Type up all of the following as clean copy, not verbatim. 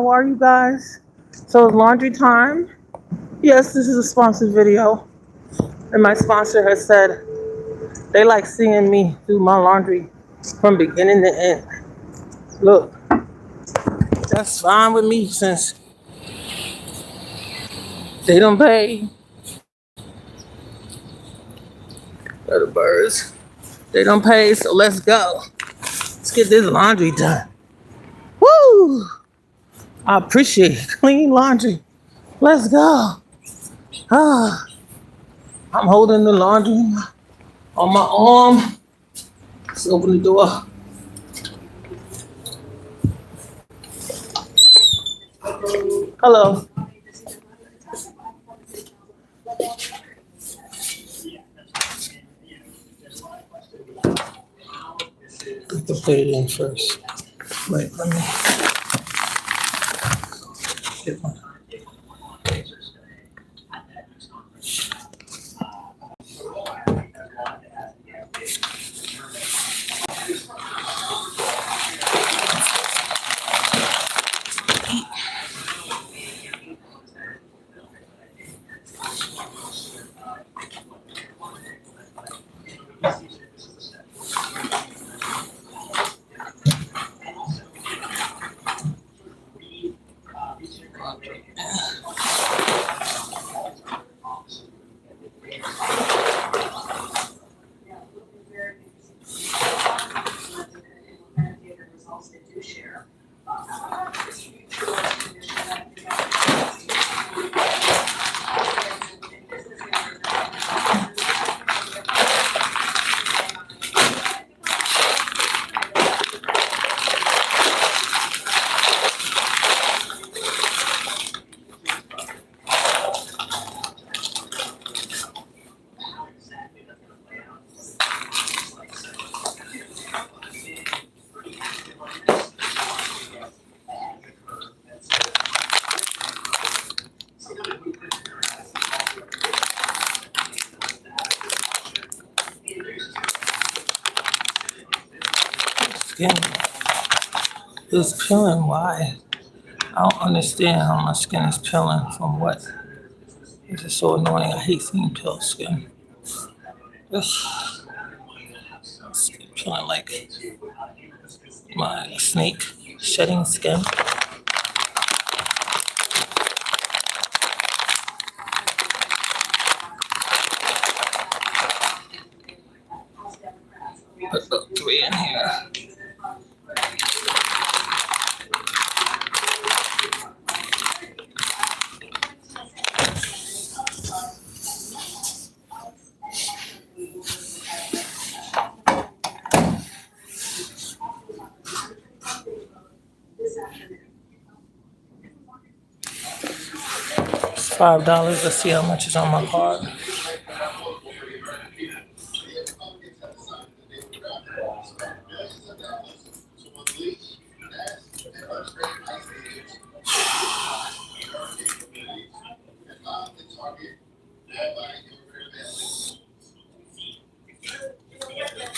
How are you guys? So it's laundry time. Yes, this is a sponsored video. And my sponsor has said they like seeing me do my laundry from beginning to end. Look, that's fine with me since they don't pay for the birds. They don't pay, so let's go. Let's get this laundry done. Woo! I appreciate clean laundry. Let's go. Ah, I'm holding the laundry on my arm. Let's open the door. Hello. Put it in first. Wait, let me get one. Skin is peeling. Why? I don't understand how my skin is peeling from what. This is so annoying. I hate seeing peel skin. Ugh. Skin peeling like my snake shedding skin. Put the 3 in here. It's $5. Let's see how much is on my card.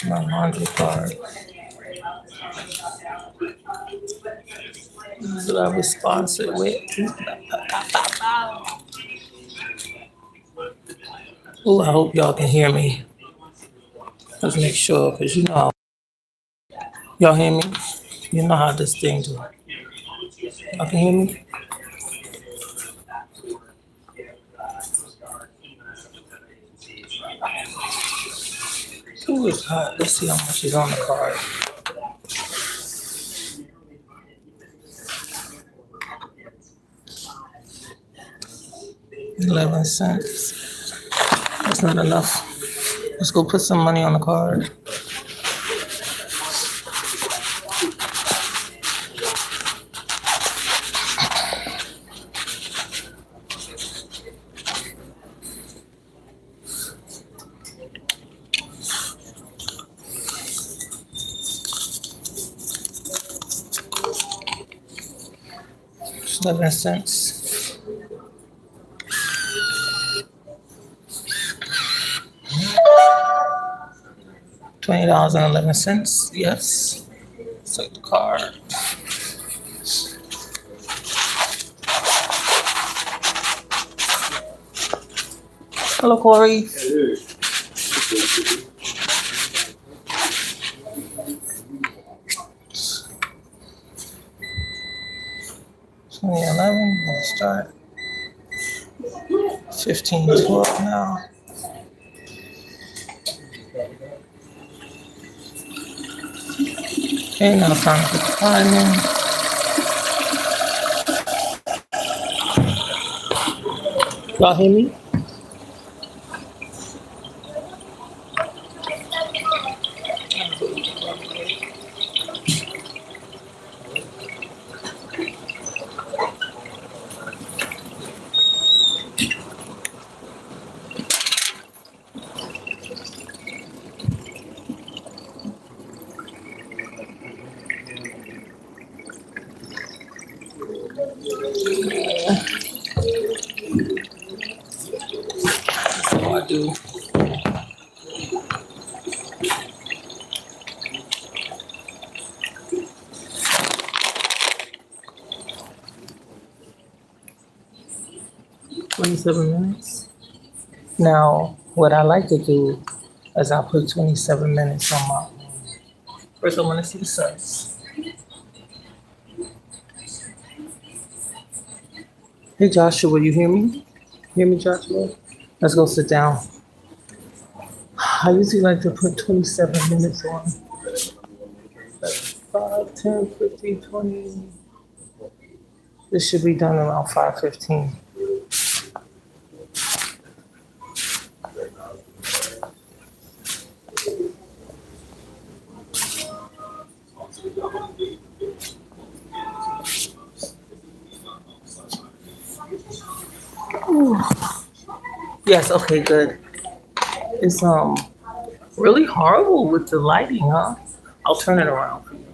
My laundry card. This is what I was sponsored with. Oh, I hope y'all can hear me. Let's make sure, because you know, y'all hear me? You know how this thing do. Y'all can hear me? Ooh, it's hot. Let's see how much is on the card. $0.11. That's not enough. Let's go put some money on the card. It's 11 cents. $20.11. Yes. Select the card. Hello, Corey. 2011. Let's start. 15:12 now. Okay, now it's time to put the time in. Y'all hear me? So I do. $27. Now, what I like to do is I put 27 minutes on my. First, I want to see the subs. Hey, Joshua, you hear me? Hear me, Joshua? Let's go sit down. I usually like to put 27 minutes on. 5, 10, 15, 20. This should be done around 5:15. Yes, okay, good. It's really horrible with the lighting, huh? I'll turn it around for you.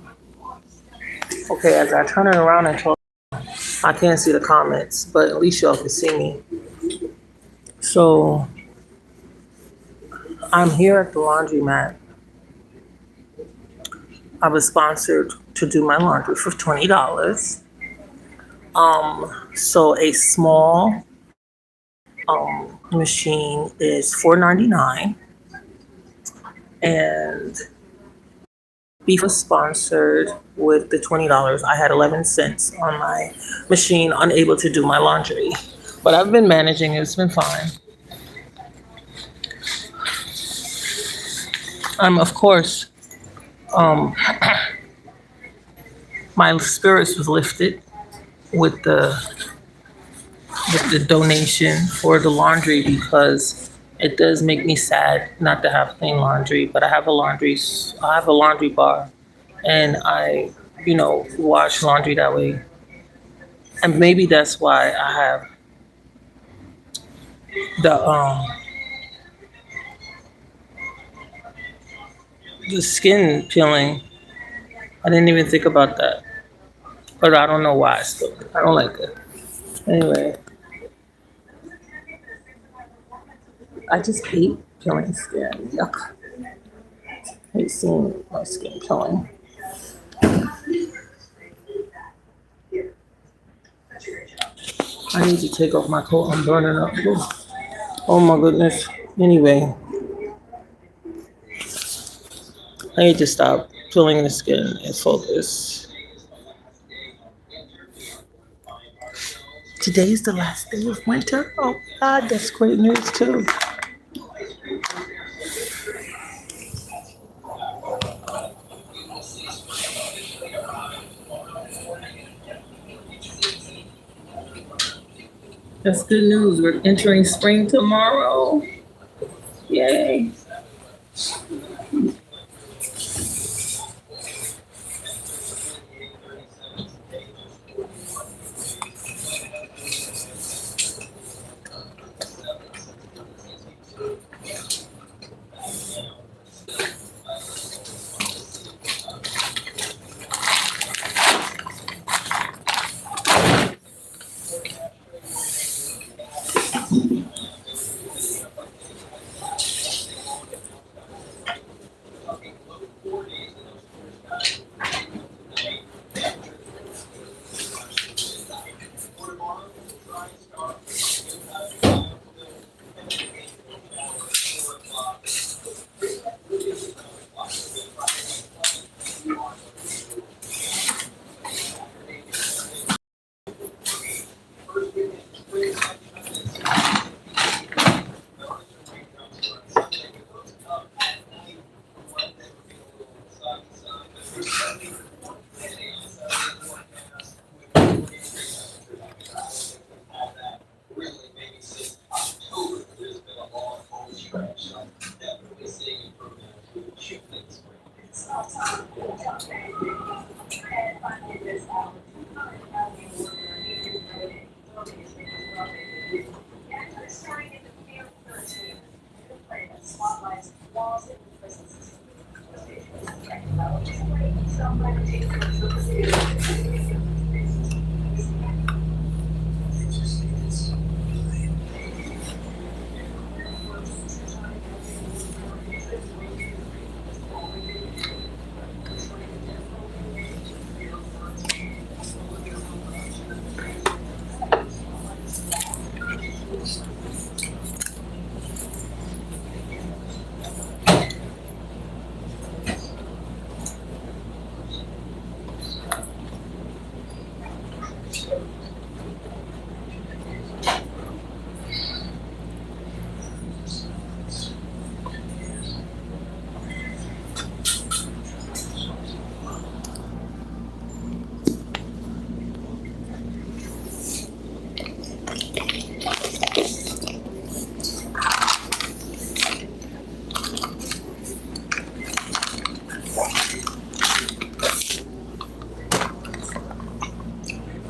Okay, as I turn it around and talk, I can't see the comments, but at least y'all can see me. So I'm here at the laundromat. I was sponsored to do my laundry for $20. So a small machine is $4.99, and Beef was sponsored with the $20. I had 11 cents on my machine, unable to do my laundry, but I've been managing it. It's been fine. Of course, my spirits was lifted with the donation for the laundry, because it does make me sad not to have clean laundry. But I have a laundry bar, and I, wash laundry that way. And maybe that's why I have the skin peeling. I didn't even think about that, but I don't know why. I don't like it. Anyway, I just hate peeling skin. Yuck. I hate seeing my skin peeling. I need to take off my coat. I'm burning up. Oh my goodness. Anyway, I need to stop peeling the skin and focus. Today is the last day of winter. Oh God, that's great news too. That's good news. We're entering spring tomorrow. Yay.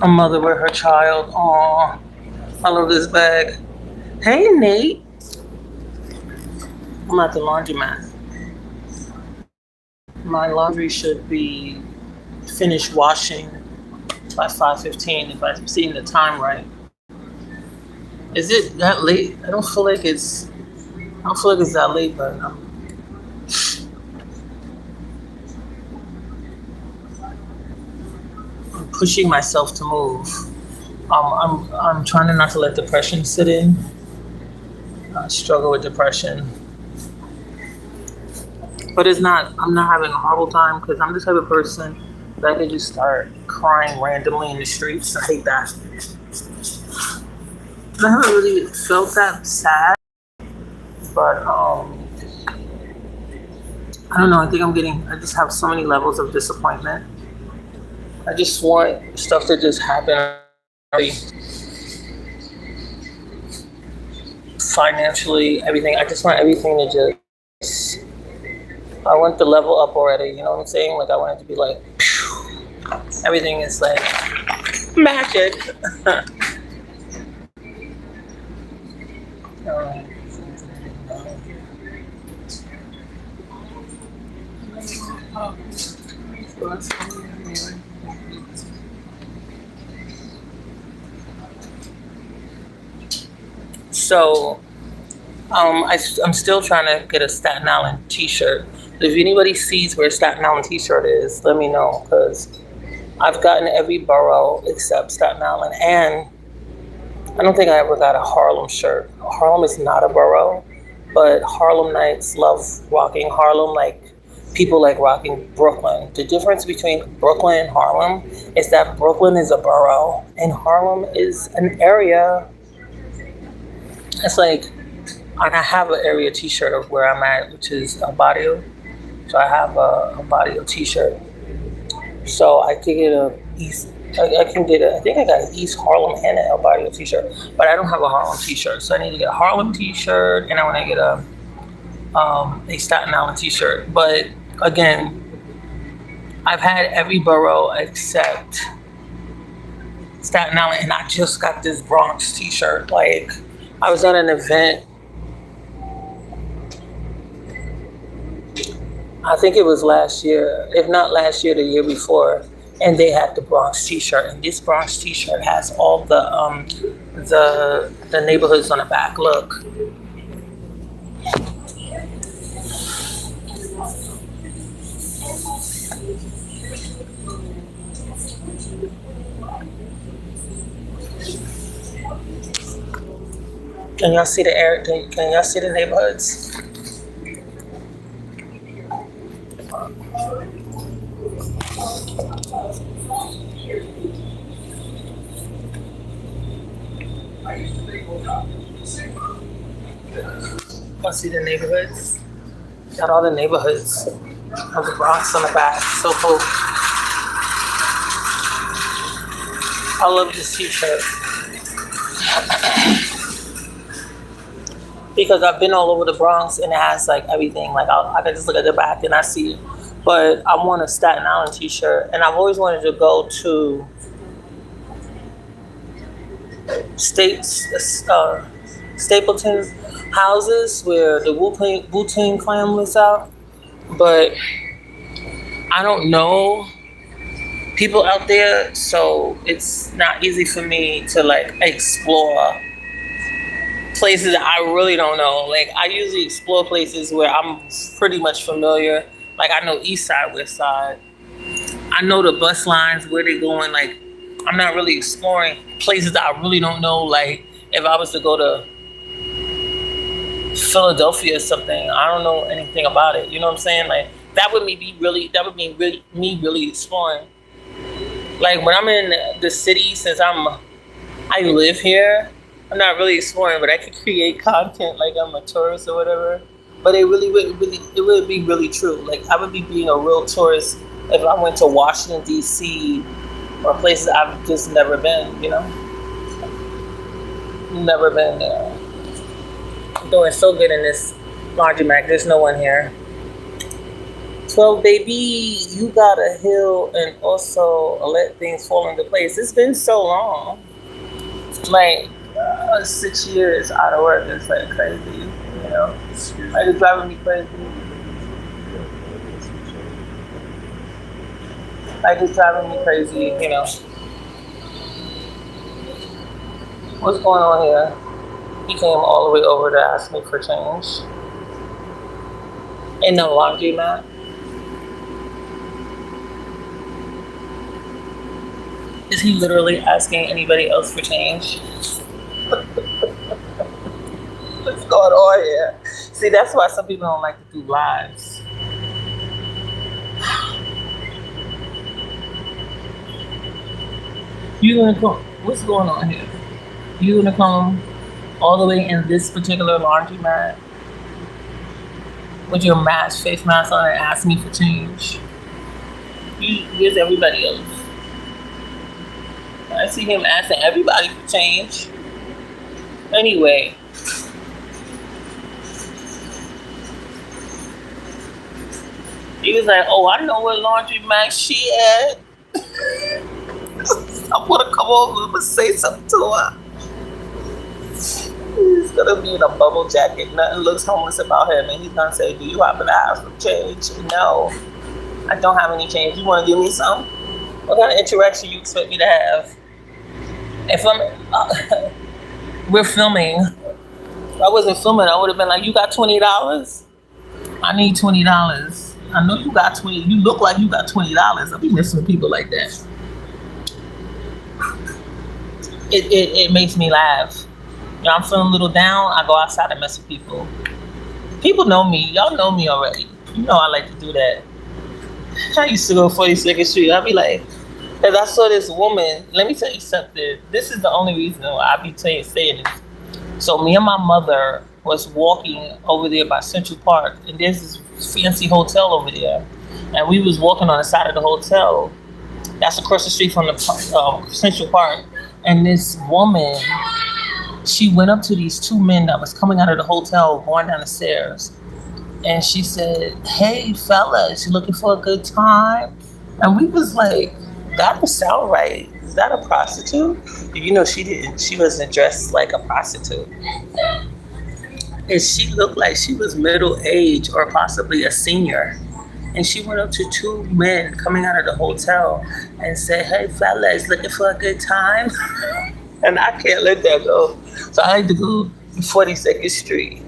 A mother with her child. Aw, I love this bag. Hey, Nate. I'm at the laundromat. My laundry should be finished washing by 5:15 if I'm seeing the time right. Is it that late? I don't feel like it's. I don't feel like it's that late, but I'm pushing myself to move. I'm trying to not to let depression sit in. I struggle with depression, but it's not. I'm not having a horrible time because I'm the type of person that can just start crying randomly in the streets. I hate that. I haven't really felt that sad, but I don't know. I think I'm getting. I just have so many levels of disappointment. I just want stuff to just happen. Financially, everything. I just want everything to just. I want the level up already. You know what I'm saying? Like I want it to be like, phew, everything is like magic. So, I'm still trying to get a Staten Island T-shirt. If anybody sees where Staten Island T-shirt is, let me know because I've gotten every borough except Staten Island, and I don't think I ever got a Harlem shirt. Harlem is not a borough, but Harlemites love rocking Harlem like people like rocking Brooklyn. The difference between Brooklyn and Harlem is that Brooklyn is a borough and Harlem is an area. It's like I have an area T-shirt of where I'm at, which is El Barrio. So I have a Barrio T-shirt. So I could get a East. I can get a. I think I got an East Harlem and an El Barrio T-shirt, but I don't have a Harlem T-shirt. So I need to get a Harlem T-shirt, and I want to get a Staten Island T-shirt. But again, I've had every borough except Staten Island, and I just got this Bronx T-shirt. Like I was at an event. I think it was last year, if not last year, the year before, and they had the Bronx T-shirt. And this Bronx T-shirt has all the neighborhoods on the back. Look. Can y'all see the air? Can y'all see the neighborhoods? Y'all see the neighborhoods? Got all the neighborhoods of the Bronx on the back. So cool. I love this T-shirt. Because I've been all over the Bronx and it has like everything. Like I can just look at the back and I see it. But I want a Staten Island T-shirt, and I've always wanted to go to Stapleton houses where the Wu-Tang Clan lives out. But I don't know people out there, so it's not easy for me to like explore places that I really don't know. Like I usually explore places where I'm pretty much familiar. Like I know East Side, West Side. I know the bus lines, where they're going. Like I'm not really exploring places that I really don't know. Like if I was to go to Philadelphia or something, I don't know anything about it. You know what I'm saying? Like that would be me really exploring. Like when I'm in the city, since I live here, I'm not really exploring, but I could create content like I'm a tourist or whatever. But it would be really true. Like I would be being a real tourist if I went to Washington D.C. or places I've just never been. You know, never been there. I'm doing so good in this laundromat. There's no one here. Well, baby, you gotta heal and also let things fall into place. It's been so long. Like 6 years out of work is like crazy, you know. Like it's driving me crazy. Like it's driving me crazy, you know. What's going on here? He came all the way over to ask me for change in the laundromat. Is he literally asking anybody else for change? What's going on here? See, that's why some people don't like to do lives. You gonna come? What's going on here? You gonna come all the way in this particular laundromat with your mask, face mask on, and ask me for change? Where's everybody else? I see him asking everybody for change. Anyway, he was like, "Oh, I know what laundromat she at." I'm gonna come over and say something to her. He's gonna be in a bubble jacket. Nothing looks homeless about him, and he's gonna say, "Do you happen to have some change?" No, I don't have any change. You want to give me some? What kind of interaction you expect me to have? If we're filming. If I wasn't filming, I would have been like, "You got $20? I need $20. I know you got 20. You look like you got $20." I'll be messing with people like that. It makes me laugh. You know, I'm feeling a little down. I go outside and mess with people. People know me. Y'all know me already. You know I like to do that. I used to go 42nd Street. I'd be like, because I saw this woman. Let me tell you something. This is the only reason why I be saying this. So me and my mother was walking over there by Central Park, and there's this fancy hotel over there, and we was walking on the side of the hotel. That's across the street from the Central Park, and this woman, she went up to these two men that was coming out of the hotel, going down the stairs, and she said, "Hey, fellas, you looking for a good time?" And we was like, that would sound right. Is that a prostitute? You know, she didn't. She wasn't dressed like a prostitute. And she looked like she was middle aged or possibly a senior. And she went up to two men coming out of the hotel and said, "Hey, fellas, looking for a good time?" And I can't let that go. So I had to go to 42nd Street.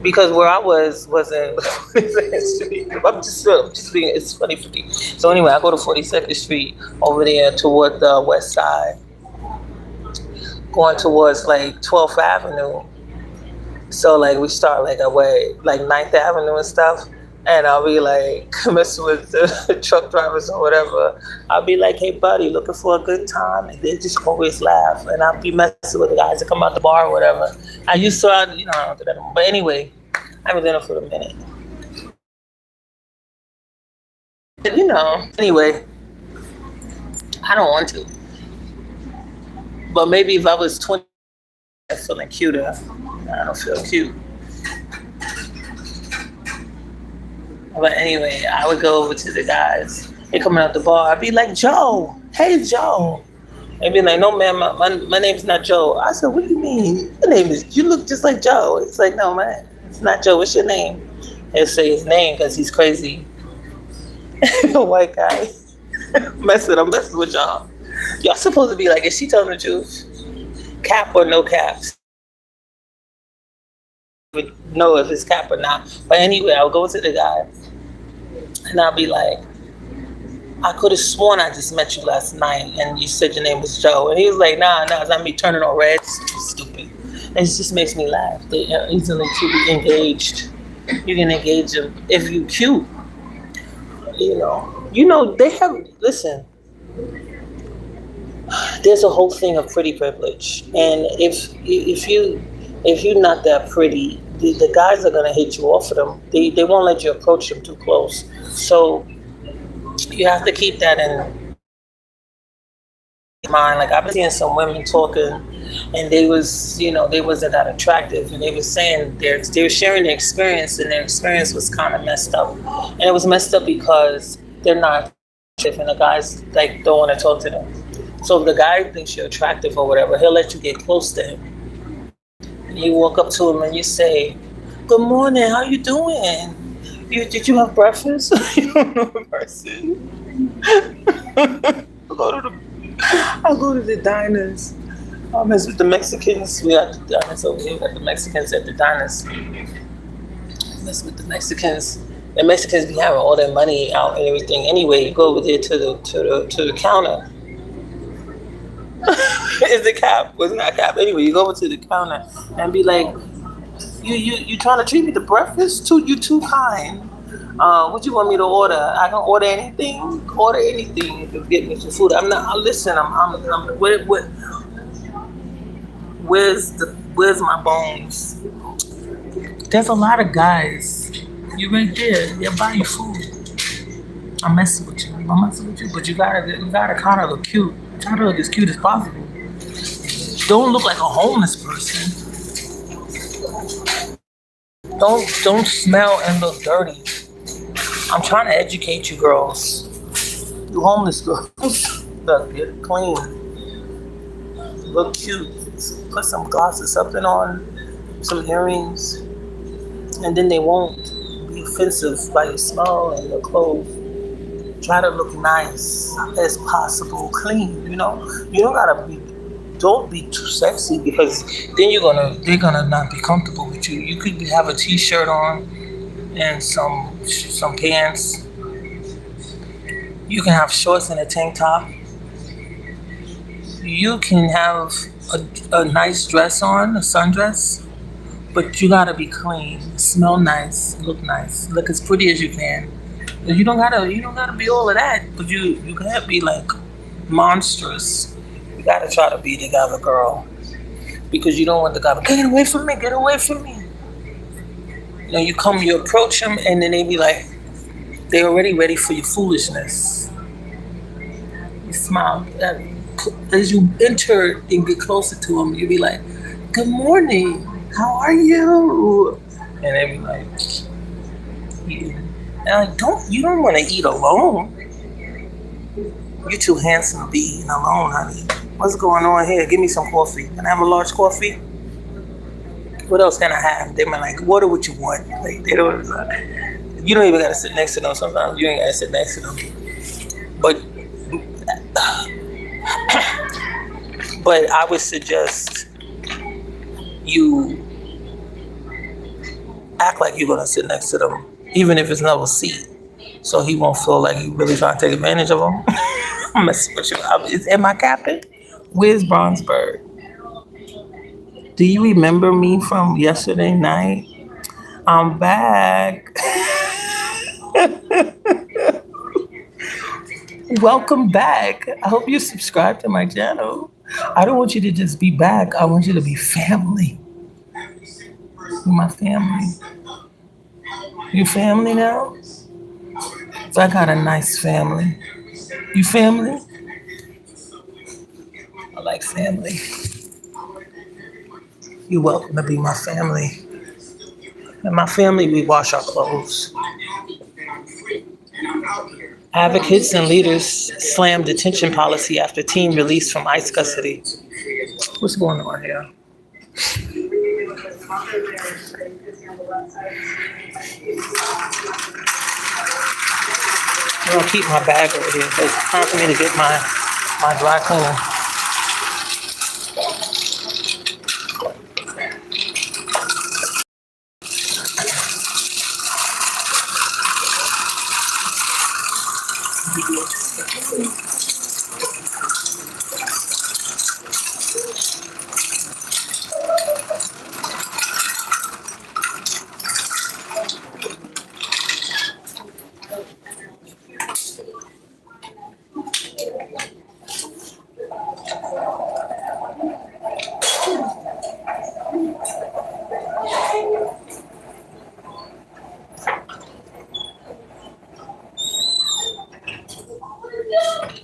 Because where I wasn't 42nd Street. I'm just being, it's funny for me. So anyway, I go to 42nd Street over there toward the west side, going towards like 12th Avenue. So like we start like away, like 9th Avenue and stuff. And I'll be like messing with the truck drivers or whatever. I'll be like, "Hey buddy, looking for a good time?" And they just always laugh. And I'll be messing with the guys that come out the bar or whatever. I used to, I don't do that anymore. But anyway, I haven't done it for a minute. But, anyway, I don't want to. But maybe if I was 20, I'm feeling cuter. I don't feel cute. But anyway, I would go over to the guys. They coming out the bar. I'd be like, "Joe, hey Joe." They'd be like, "No man, my name's not Joe." I said, "What do you mean? Your name is, you look just like Joe." It's like, "No man, it's not Joe. What's your name?" They say his name because he's crazy. White guy. I'm messing with y'all. Y'all supposed to be like, is she telling the truth? Cap or no caps? Would know if it's cap or not. But anyway, I'll go to the guy and I'll be like, "I could have sworn I just met you last night and you said your name was Joe." And he was like, nah, it's not me turning on red. Stupid. And it just makes me laugh. They are easily to be engaged. You can engage them if you cute. They have, listen, there's a whole thing of pretty privilege. And if you're not that pretty, the guys are gonna hit you off of them. They won't let you approach them too close. So you have to keep that in mind. Like I've been seeing some women talking and they was, they wasn't that attractive, and they was saying they were sharing their experience, and their experience was kind of messed up, and it was messed up because they're not attractive, and the guys like don't want to talk to them. So if the guy thinks you're attractive or whatever, he'll let you get close to him. And you walk up to him and you say, "Good morning, how you doing? Did you have breakfast?" You don't know the person. I go to the diners. I mess with the Mexicans. We got the diners over here. We got the Mexicans at the diners. Mess with the Mexicans. The Mexicans be having all their money out and everything. Anyway, you go over there to the counter. It's the cap. Well, it's not cap. Anyway, you go over to the counter and be like, you trying to treat me to breakfast? You too kind. What you want me to order? I can order anything. Order anything to get me some food. I'm not. Listen. Where's my bones? There's a lot of guys. You right there. They'll buy you food. I'm messing with you. But you gotta kind of look cute. Try to look as cute as possible. Don't look like a homeless person. Don't smell and look dirty. I'm trying to educate you girls. You homeless girls. Look, get clean. Look cute. Put some glasses, something on, some earrings, and then they won't be offensive by your smell and your clothes. Try to look nice as possible, clean. You don't gotta be. Don't be too sexy because then they're gonna not be comfortable with you. You could have a t-shirt on and some pants. You can have shorts and a tank top. You can have a nice dress on, a sundress, but you gotta be clean, smell nice, look as pretty as you can. You don't gotta be all of that, but you can't be like monstrous. You gotta try to be the guy or girl because you don't want the guy. Get away from me! Get away from me! You approach them, and then they be like, they're already ready for your foolishness. You smile. As you enter and get closer to them, you be like, "Good morning. How are you?" And they be like, "Yeah." And you don't want to eat alone. You're too handsome to be eating alone, honey. What's going on here? Give me some coffee. Can I have a large coffee? What else can I have? They might like, "Water, what you want?" Like they don't. You don't even gotta sit next to them. Sometimes you ain't gotta sit next to them. But I would suggest you act like you're gonna sit next to them, even if it's another seat, so he won't feel like you really trying to take advantage of him. I'm messing with you. Am I capping? Where's Bronzeberg? Do you remember me from yesterday night? I'm back. Welcome back. I hope you subscribe to my channel. I don't want you to just be back. I want you to be family. You're my family. You family now? So I got a nice family. You family? I like family. You're welcome to be my family. In my family, we wash our clothes. Advocates and leaders slam detention policy after teen released from ICE custody. What's going on here? I'm gonna keep my bag over here. It's time for me to get my dry cleaner.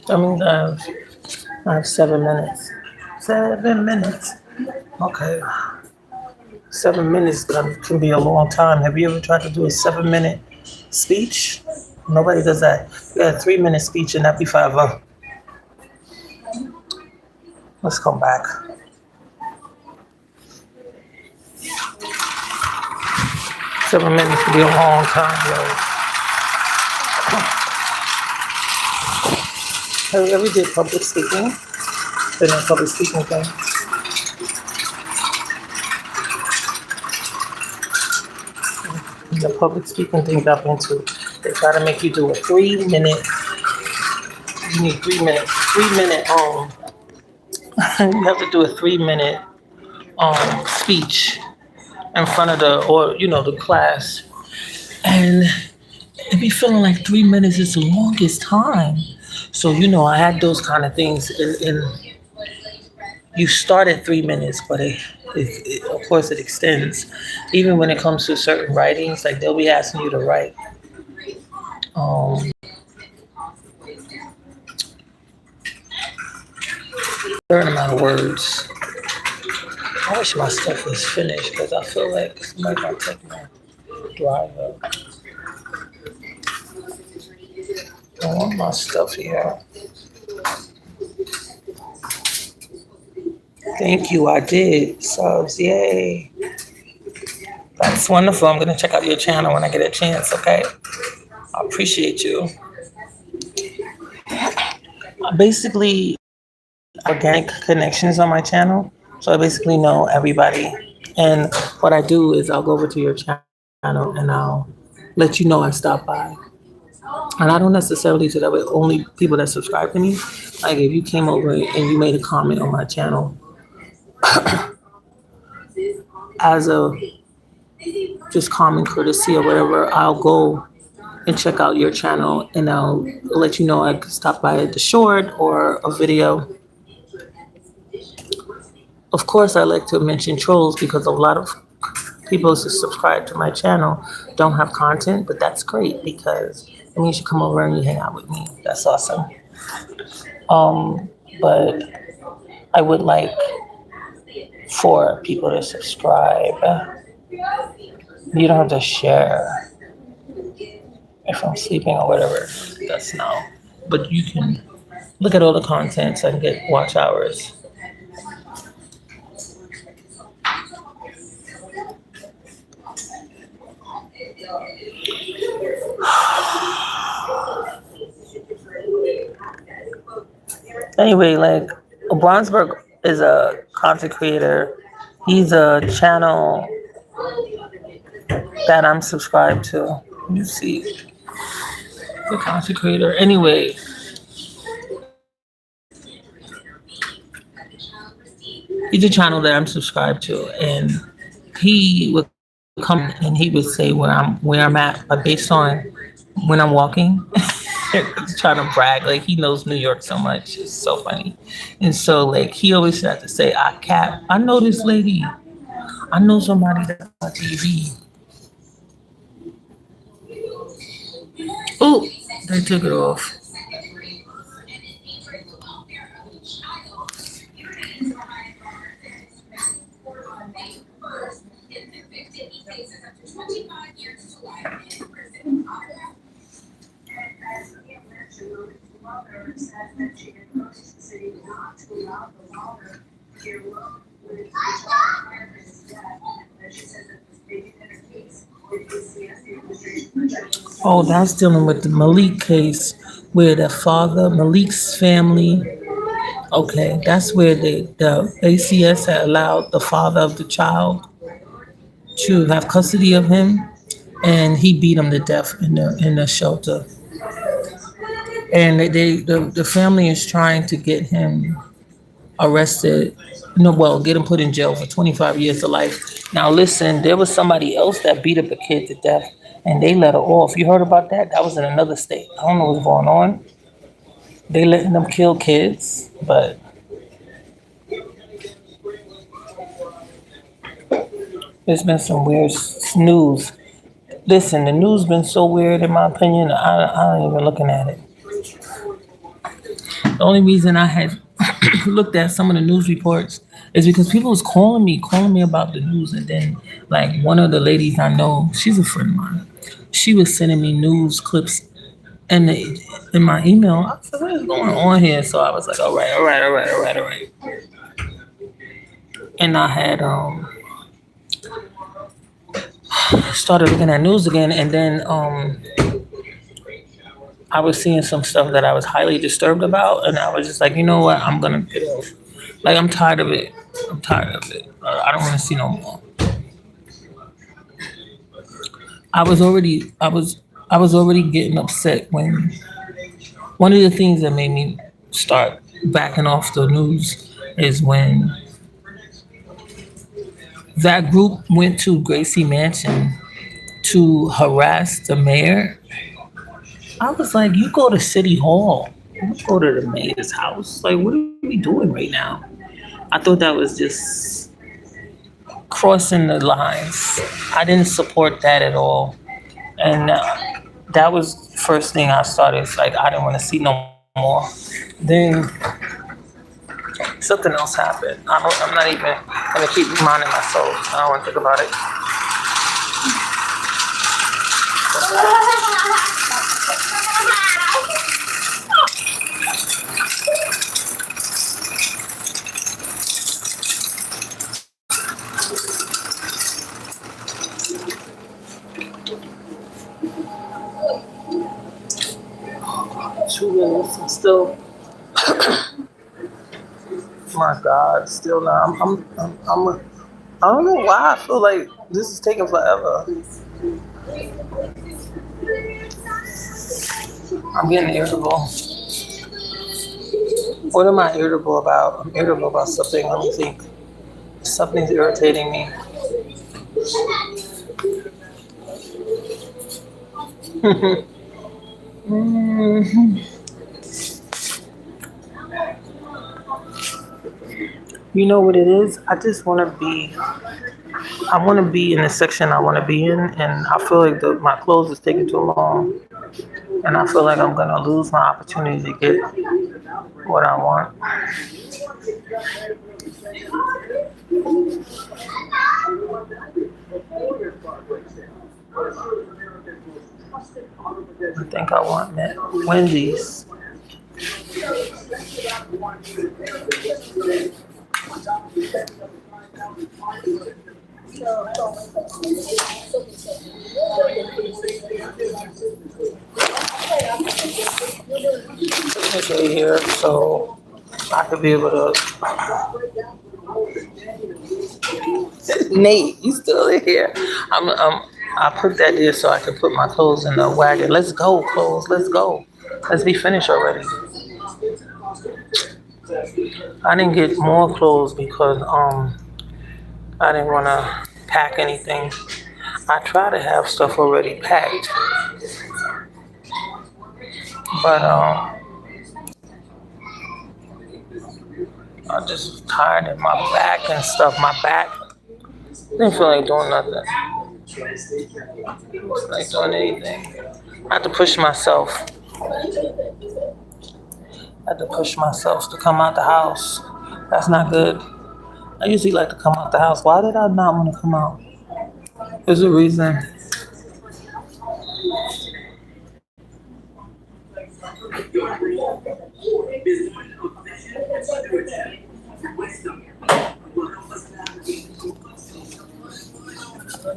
That means I have 7 minutes. 7 minutes. Okay. 7 minutes can be a long time. Have you ever tried to do a 7 minute speech? Nobody does that. You got a 3 minute speech and that be 5 Let's come back. 7 minutes can be a long time, yo. Have you ever did public speaking? Been a public speaking thing? The public speaking thing I've been to. They try to make you do a 3 minute. You need 3 minutes. 3 minute. You have to do a 3 minute speech in front of the class, and it be feeling like 3 minutes is the longest time. So I had those kind of things. In you start at 3 minutes, but of course it extends. Even when it comes to certain writings, like they'll be asking you to write um certain amount of words. I wish my stuff was finished because I feel like somebody gonna take my driver. I want my stuff here. Thank you, I did. Subs, yay. That's wonderful. I'm gonna check out your channel when I get a chance, okay? I appreciate you. Basically, organic connections on my channel. So I basically know everybody. And what I do is I'll go over to your channel and I'll let you know I stopped by. And I don't necessarily do that with only people that subscribe to me. Like if you came over and you made a comment on my channel as a just common courtesy or whatever, I'll go and check out your channel and I'll let you know I could stop by the short or a video. Of course, I like to mention trolls because a lot of people who subscribe to my channel don't have content, but that's great because it means you come over and you hang out with me. That's awesome. But I would like for people to subscribe. You don't have to share if I'm sleeping or whatever. That's no. But you can look at all the content so I can get watch hours. Anyway, like Bronsberg is a content creator. He's a channel that I'm subscribed to. You see, the content creator. Anyway, he's a channel that I'm subscribed to, and he would come and he would say where I'm at, but based on when I'm walking. He's trying to brag like he knows New York so much. It's so funny. And so like he always had to say, I know this lady. I know somebody that's on TV. Oh, they took it off. Oh, that's dealing with the Malik case where the father, Malik's family. Okay, that's where the ACS had allowed the father of the child to have custody of him, and he beat him to death in the shelter. And the family is trying to get him arrested. Get him put in jail for 25 years to life. Now listen, there was somebody else that beat up a kid to death, and they let her off. You heard about that? That was in another state. I don't know what's going on. They letting them kill kids, but there's been some weird news. Listen, the news been so weird in my opinion. I ain't even looking at it. The only reason I had looked at some of the news reports is because people was calling me about the news, and then like one of the ladies I know, she's a friend of mine. She was sending me news clips in my email. I said, "What is going on here?" So I was like, "All right, all right, all right, all right, all right." And I had started looking at news again, and then I was seeing some stuff that I was highly disturbed about, and I was just like, you know what, I'm gonna get off. Like I'm tired of it. I'm tired of it. I don't want to see no more. I was already getting upset when one of the things that made me start backing off the news is when that group went to Gracie Mansion to harass the mayor. I was like, you go to City Hall. You go to the mayor's house. Like, what are we doing right now? I thought that was just crossing the lines. I didn't support that at all. And that was the first thing I started. It's like, I didn't want to see no more. Then something else happened. I'm not even going to keep reminding myself. I don't want to think about it. 2 minutes. I'm still, my God, still not. I don't know why I feel like this is taking forever. I'm getting irritable. What am I irritable about? I'm irritable about something. Let me think. Something's irritating me. Mhm. You know what it is? I just want to be. I want to be in the section I want to be in, and I feel like my clothes is taking too long, and I feel like I'm gonna lose my opportunity to get what I want. I think I want that Wendy's. It's right here, so I could be able to. Nate, you still in here? I put that there so I can put my clothes in the wagon. Let's go, clothes. Let's go. Let's be finished already. I didn't get more clothes because I didn't want to pack anything. I try to have stuff already packed, but I'm just tired of my back and stuff. My back didn't feel like doing nothing. It's like doing anything. I had to push myself. I had to push myself to come out the house. That's not good. I usually like to come out the house. Why did I not want to come out? There's a reason.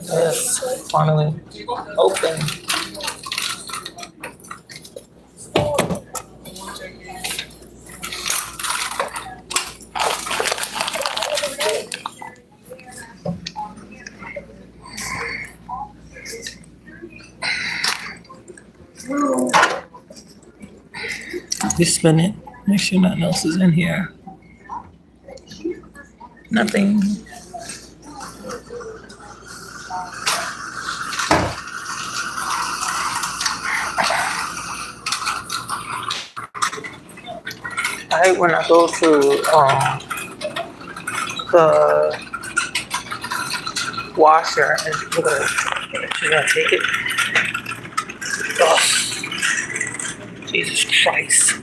Yes, finally open. You spin it. Make sure nothing else is in here. Nothing. I hate when I go to the washer and you're gonna take it. Oh, Jesus Christ.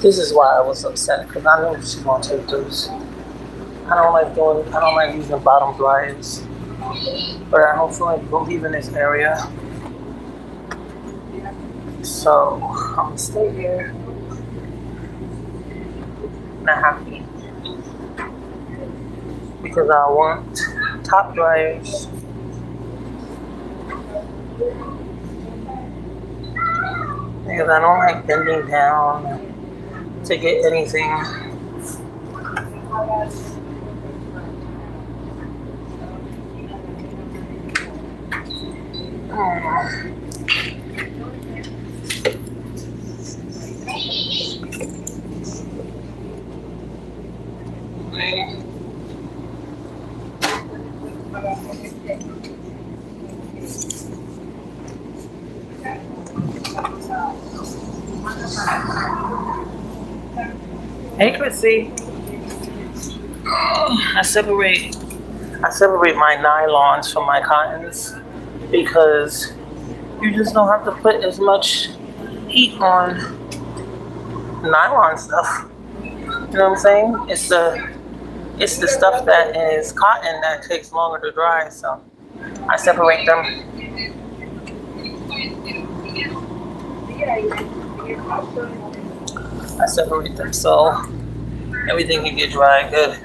This is why I was upset, because I knew she wanted to take those. I don't like using bottom dryers, but I don't feel like leaving this area. So I'm gonna stay here. And I have to, because I want top dryers. Because I don't like bending down to get anything. Hey, Chrissy. I separate my nylons from my cottons because you just don't have to put as much heat on nylon stuff. You know what I'm saying? It's the stuff that is cotton that takes longer to dry, so I separate them. So everything can get dry good.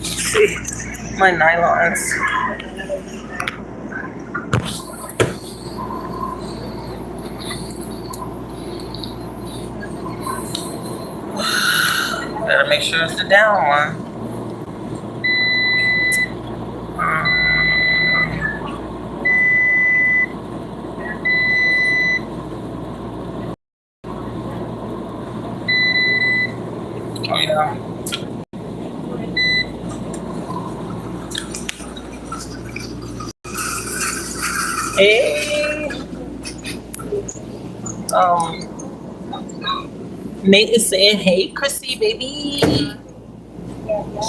See, my nylons. Better make sure it's the down one. Oh yeah. Hey. Nate is saying, "Hey, Chrissy, baby."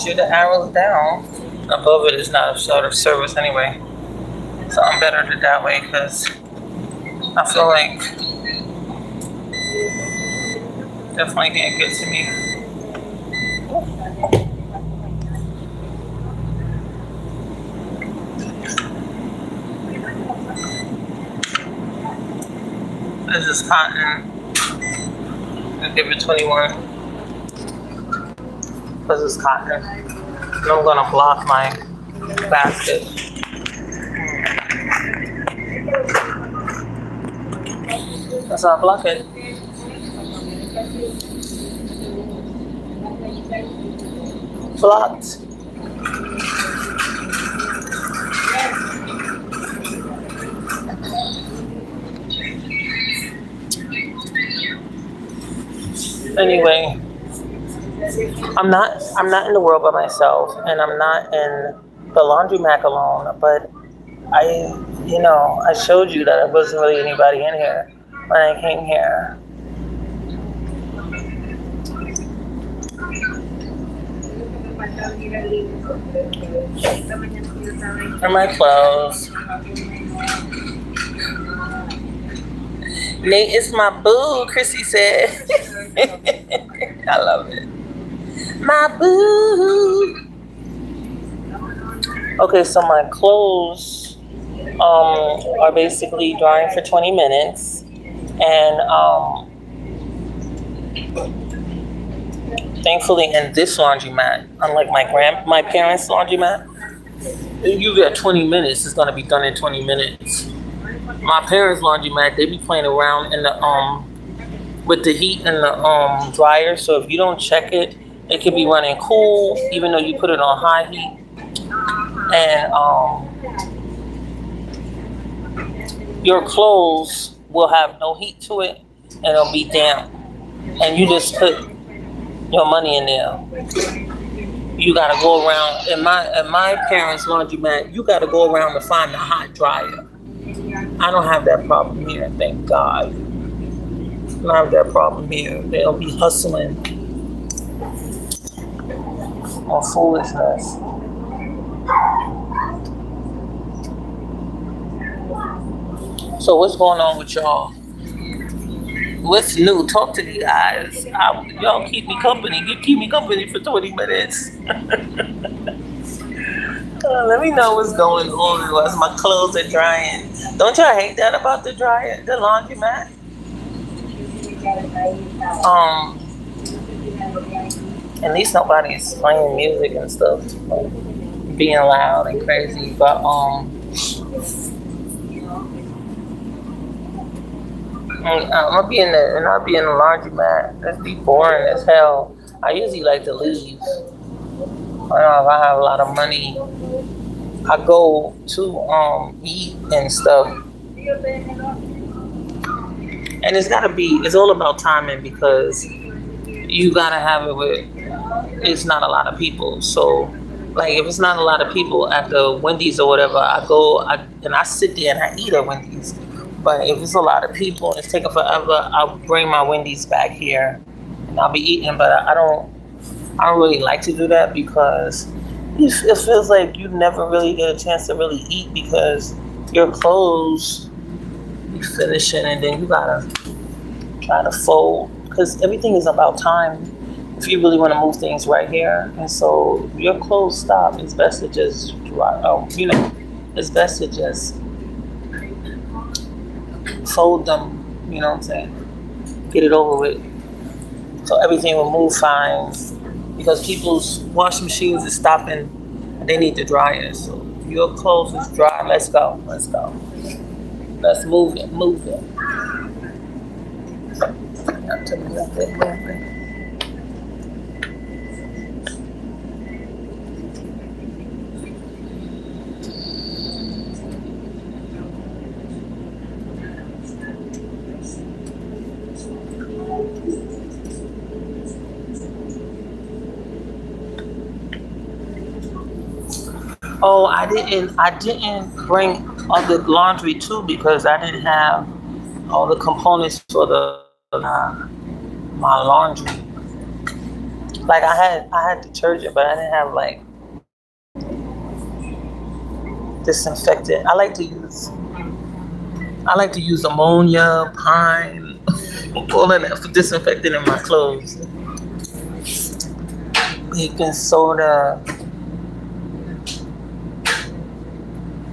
Shoot the arrows down. Above it is not a sort of service anyway, so I'm better to that way because I feel like definitely getting good to me. This is cotton. I'll give it 21. This is cotton. And I'm gonna block my basket. That's how I block it. Blocked. Anyway, I'm not in the world by myself, and I'm not in the laundromat alone, but I showed you that there wasn't really anybody in here when I came here. And my clothes. Nate is my boo, Chrissy said. I love it. My boo. Okay, so my clothes are basically drying for 20 minutes. And thankfully in this laundromat, unlike my parents' laundromat, you get 20 minutes, it's gonna be done in 20 minutes. My parents' laundromat, they be playing around in the with the heat in the dryer, so if you don't check it, it could be running cool even though you put it on high heat. And your clothes will have no heat to it and it'll be damp. And you just put your money in there. You gotta go around at my parents' laundromat, you gotta go around to find the hot dryer. I don't have that problem here, thank God. I don't have that problem here. They'll be hustling. or foolishness. So what's going on with y'all? What's new? Talk to the guys. Y'all keep me company. You keep me company for 20 minutes. Let me know what's going on as my clothes are drying. Don't y'all hate that about the dryer, the laundromat? Um, at least nobody's playing music and stuff, like, being loud and crazy. But I'll be in the and I'll be in the laundromat. That'd be boring as hell. I usually like to leave. I know if I have a lot of money, I go to eat and stuff. And it's all about timing because you gotta have it with it's not a lot of people. So like if it's not a lot of people at the Wendy's or whatever, and I sit there and I eat at Wendy's. But if it's a lot of people and it's taking forever, I'll bring my Wendy's back here and I'll be eating. But I don't really like to do that because it feels like you never really get a chance to really eat because your clothes you finishing and then you gotta try to fold because everything is about time. If you really want to move things right here, and so your clothes stop, it's best to just dry. It's best to just fold them. You know what I'm saying? Get it over with, so everything will move fine. Because people's washing machines is stopping, they need the dryer. So your clothes is dry. Let's go. Let's go. Let's move it. Move it. Not to move it. Move it. Oh, I didn't bring other laundry too because I didn't have all the components for my laundry. Like I had detergent, but I didn't have like disinfectant. I like to use ammonia, pine, all of that for disinfecting in my clothes. Baking soda.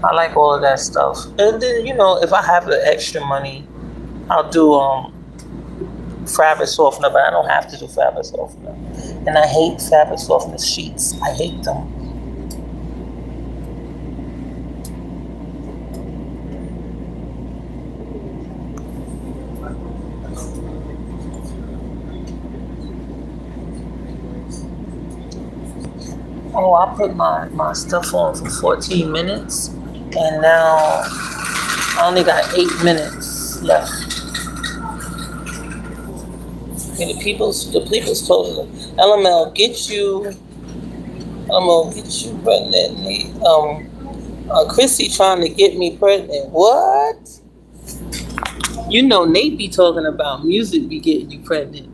I like all of that stuff. And then if I have the extra money, I'll do fabric softener, but I don't have to do fabric softener. And I hate fabric softener sheets. I hate them. Oh, I put my stuff on for 14 minutes, and now I only got 8 minutes left. And the people's told me, LML get you pregnant. Chrissy trying to get me pregnant. What? Nate be talking about music be getting you pregnant.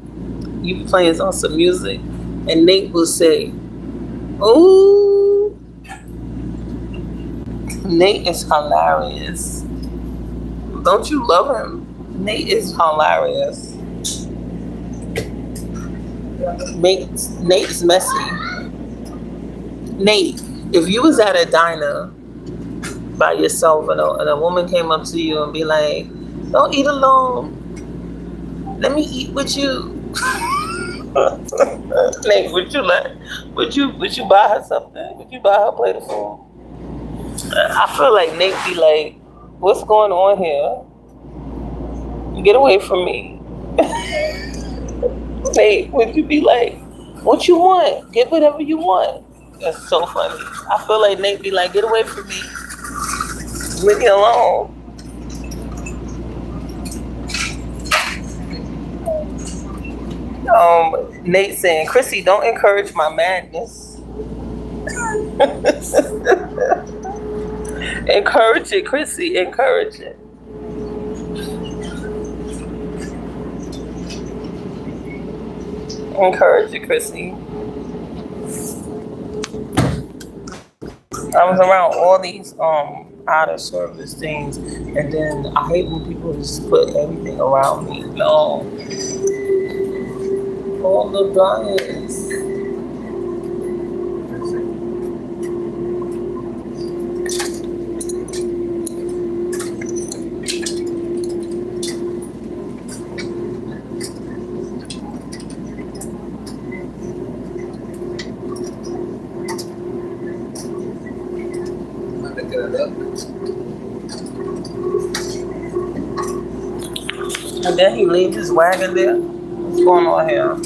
You be playing on some music, and Nate will say, "Ooh." Nate is hilarious. Don't you love him? Nate is hilarious. Nate's messy. Nate, if you was at a diner by yourself and a woman came up to you and be like, "Don't eat alone. Let me eat with you." Nate, would you like? Would you buy her something? Would you buy her a plate of food? I feel like Nate be like, "What's going on here? Get away from me." Nate, would you be like, "What you want? Get whatever you want." That's so funny. I feel like Nate be like, "Get away from me. Leave me alone." Nate saying, "Chrissy, don't encourage my madness." Encourage it, Chrissy. Encourage it. Encourage it, Chrissy. I was around all these out of service things, and then I hate when people just put everything around me. No, all the dryers. And then he leaves his wagon there. What's going on here?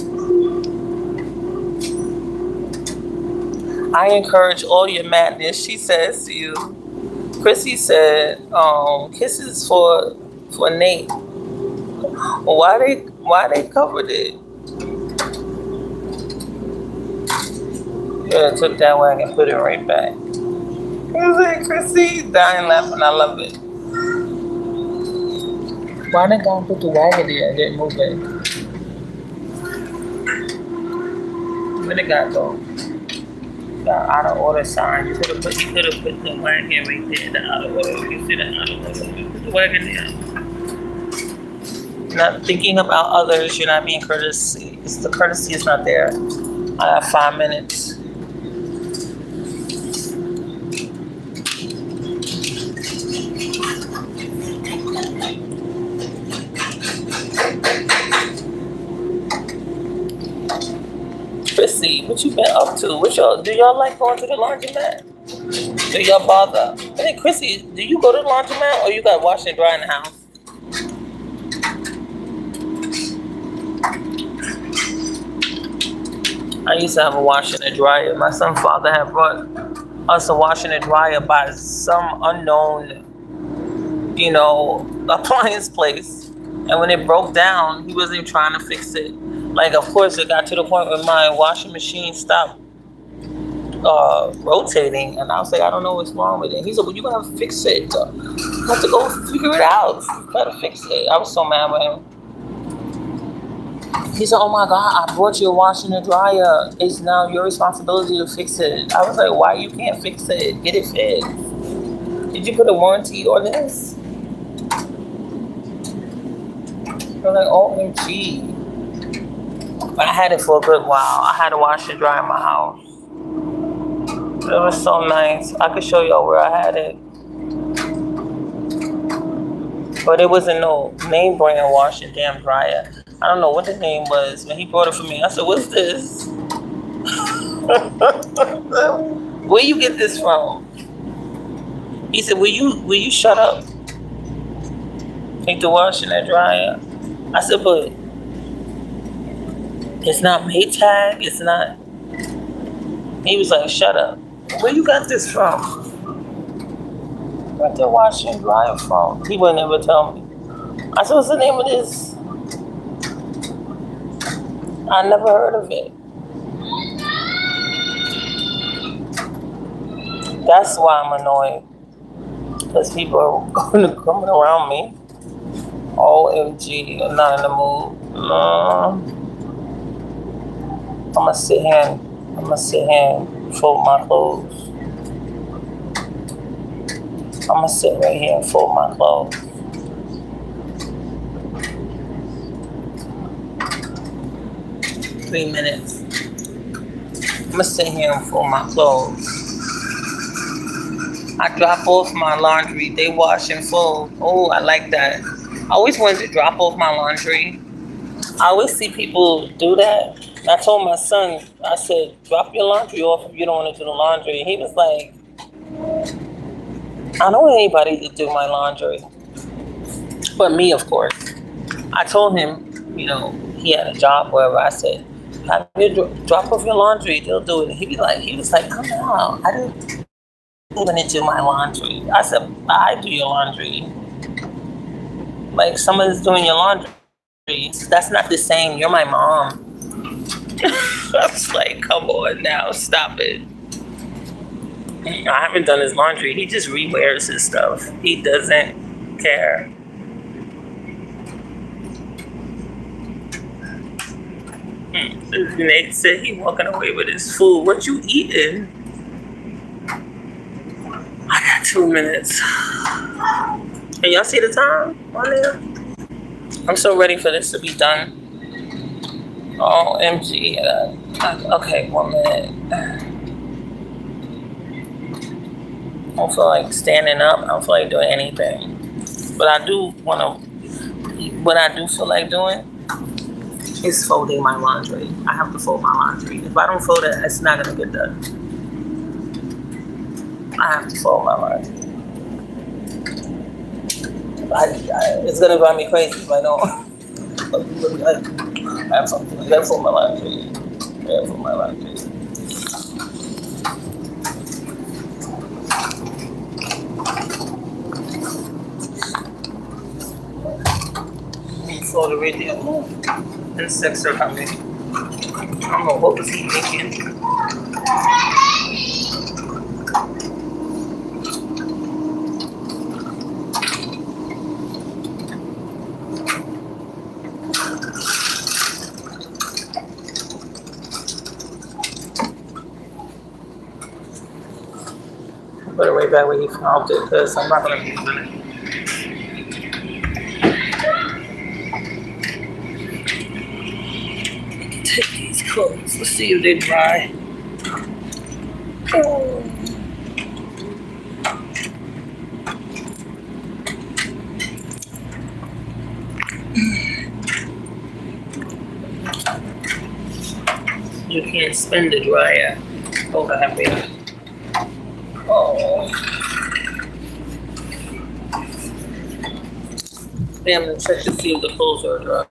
I encourage all your madness, she says to you. Chrissy said, kisses for Nate. Well, why they covered it? Yeah, took that wagon and put it right back. Who's it, Chrissy? Dying laughing, I love it. Why they gonna put the wagon there and didn't move it? Where they got though? Got out of order sign. You could have put the wagon right there. The out of order. You see the out of order. You put the wagon there. Not thinking about others. You're not being courtesy. The courtesy is not there. I have 5 minutes. Chrissy, what you been up to? Do y'all like going to the laundromat? Do y'all bother? Hey, Chrissy, do you go to the laundromat or you got wash and dry in the house? I used to have a washer and a dryer. My son's father had brought us a washer and a dryer by some unknown, appliance place. And when it broke down, he wasn't even trying to fix it. Like, of course, it got to the point where my washing machine stopped rotating, and I was like, I don't know what's wrong with it. He said, well, you're going to fix it. You have to go figure it out. You got to fix it. I was so mad with him. He said, oh my God, I brought you a washer and a dryer. It's now your responsibility to fix it. I was like, why you can't fix it? Get it fixed. Did you put a warranty on this? They're like, OMG. But I had it for a good while. I had a washer and dryer in my house. It was so nice. I could show y'all where I had it. But it wasn't no name brand wash and damn dryer. I don't know what the name was. When he brought it for me, I said, what's this? Where you get this from? He said, will you shut up? Take the wash and that dryer. I said, but it's not Maytag. It's not. He was like, shut up. Where you got this from? Where the wash and dryer from? He wouldn't ever tell me. I said, what's the name of this? I never heard of it. That's why I'm annoyed. Because people are coming around me. OMG, I'm not in the mood. I'm gonna sit here and fold my clothes. I'm gonna sit right here and fold my clothes. Three minutes. I'm gonna sit here and fold my clothes. I drop off my laundry. They wash and fold. Oh, I like that. I always wanted to drop off my laundry. I always see people do that. And I told my son, I said, drop your laundry off if you don't want to do the laundry. He was like, I don't want anybody to do my laundry. But me, of course. I told him, he had a job wherever. I said, have you drop off your laundry, they'll do it. He was like, oh no, I didn't want to do my laundry. I said, I do your laundry. Like, someone's doing your laundry. That's not the same. You're my mom. I was like, come on now, stop it. I haven't done his laundry. He just rewears his stuff. He doesn't care. Nate said he walking away with his food. What you eating? I got 2 minutes. Can y'all see the time on there? I'm so ready for this to be done. OMG. Okay, 1 minute. I don't feel like standing up. I don't feel like doing anything. But I do want to, what I do feel like doing is folding my laundry. I have to fold my laundry. If I don't fold it, it's not going to get done. I have to fold my laundry. It's going to drive me crazy if I don't. I have something. I got to fold my laundry. Fold the radio. Insects are coming. I don't know what was he thinking. Put it right back where he found it because I'm not going to be doing it. Take these clothes. Let's see if they dry. Oh. You can't spin the dryer. Hold on, baby. Oh. Damn, check to see if the clothes are dry.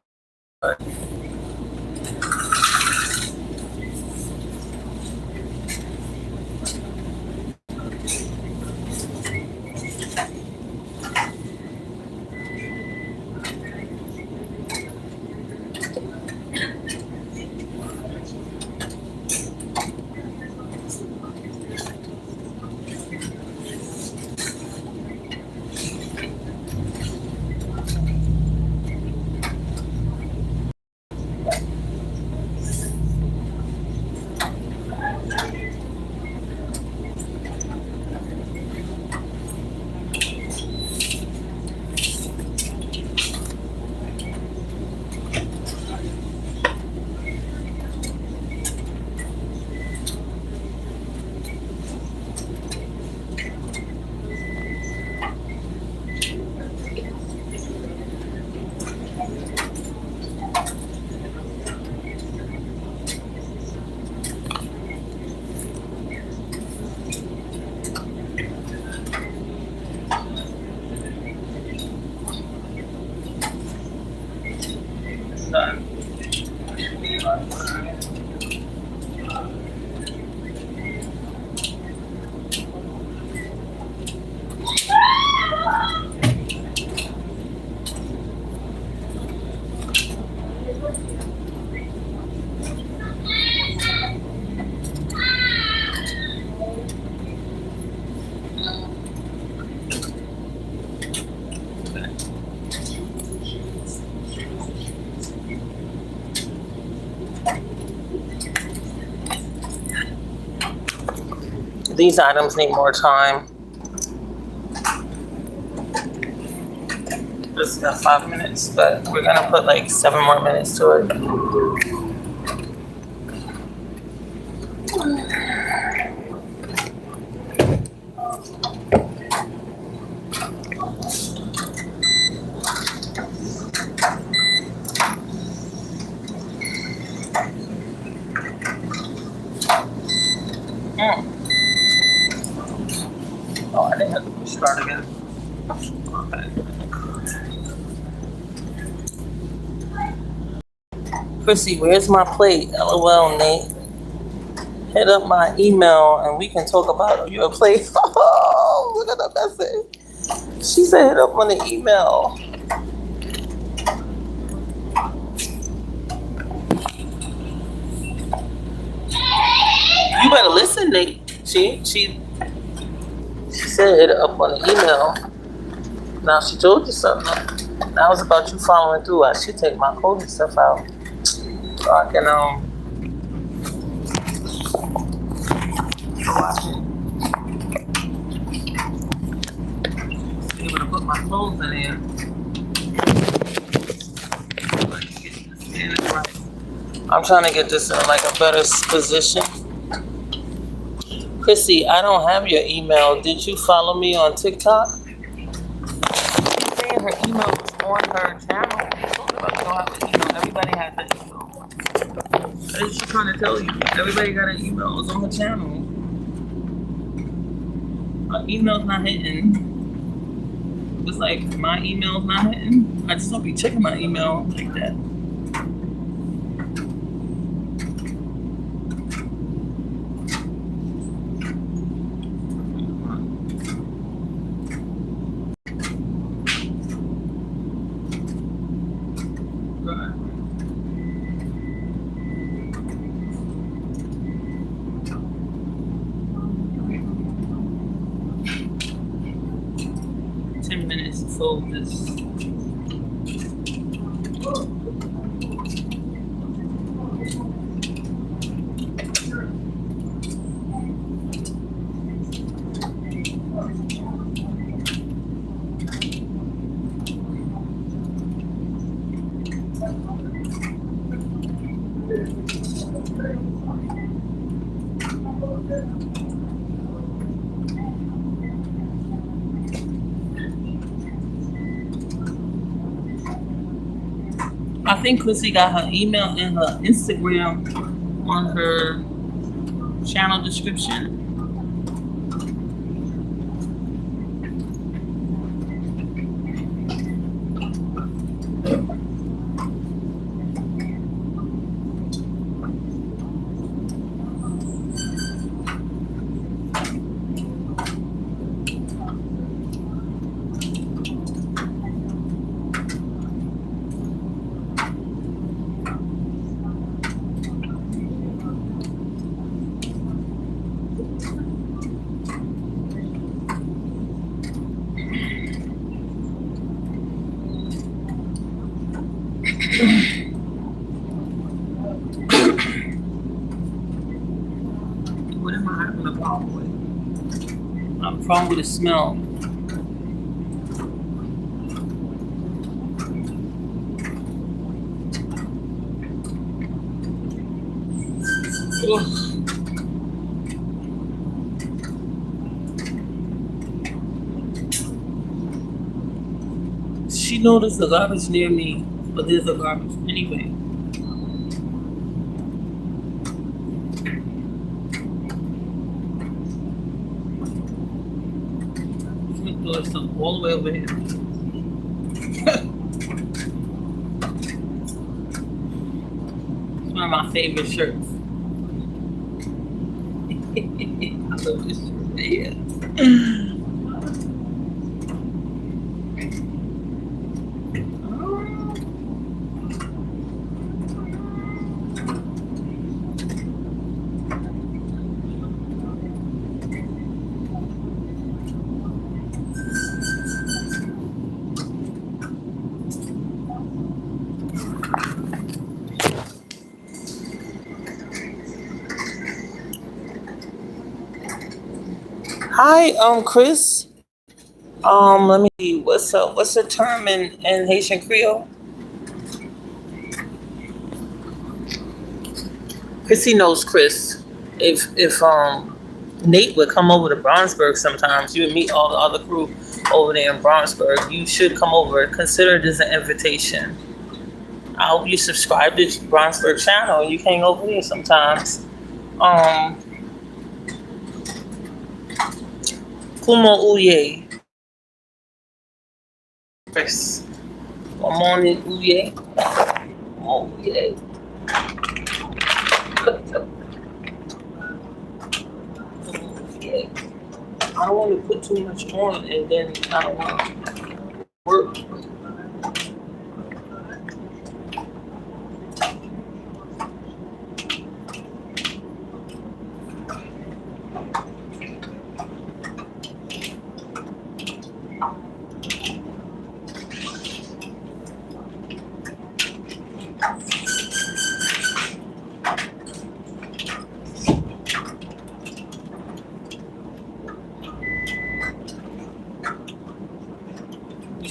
These items need more time. This got 5 minutes, but we're gonna put like 7 more minutes to it. Oh, I didn't have to push start again. Okay. Chrissy, where's my plate? LOL, Nate. Hit up my email and we can talk about your plate. Oh, look at that message. She said hit up on the email. You better listen, Nate. She said hit up on the email. Now she told you something. Now it's about you following through. I should take my coding stuff out so I can watch it. clothes in there. I'm trying to get this in like a better position. Chrissy, I don't have your email. Did you follow me on TikTok? She's saying her email was on her channel. I told her about you don't have an email. Everybody has an email. What is she trying to tell you? Everybody got an email. It's on her channel. Her email's not hitting. It's like my email's not hitting. I just don't be checking my email like that. Right. 10 minutes to fold this. I think Chrissy got her email and her Instagram on her channel description. What am I having a problem with? I'm problem with the smell. Ugh. She noticed the garbage near me, but there's a garbage anyway. Sweet door stuff all the way over here. It's one of my favorite shirts. I love this shirt. Yeah. Hi, Chris. Let me see. What's up? What's the term in Haitian Creole? Chrissy knows Chris. If Nate would come over to Brownsburg sometimes, you would meet all the other crew over there in Brownsburg. You should come over. Consider this an invitation. I hope you subscribe to Brownsburg channel. You can go over there sometimes. Kumo Uye. Chris. Good morning, Uye. Oh, yeah. I don't want to put too much on and then I don't want to work.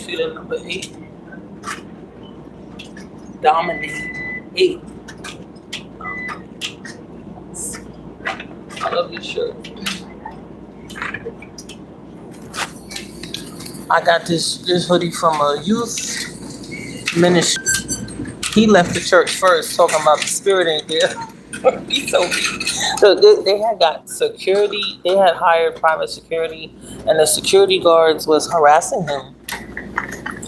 Feeder number 8. Dominate 8. I love this shirt. I got this hoodie from a youth ministry. He left the church first, talking about the spirit ain't there. He's so mean. So they had got security. They had hired private security, and the security guards was harassing him.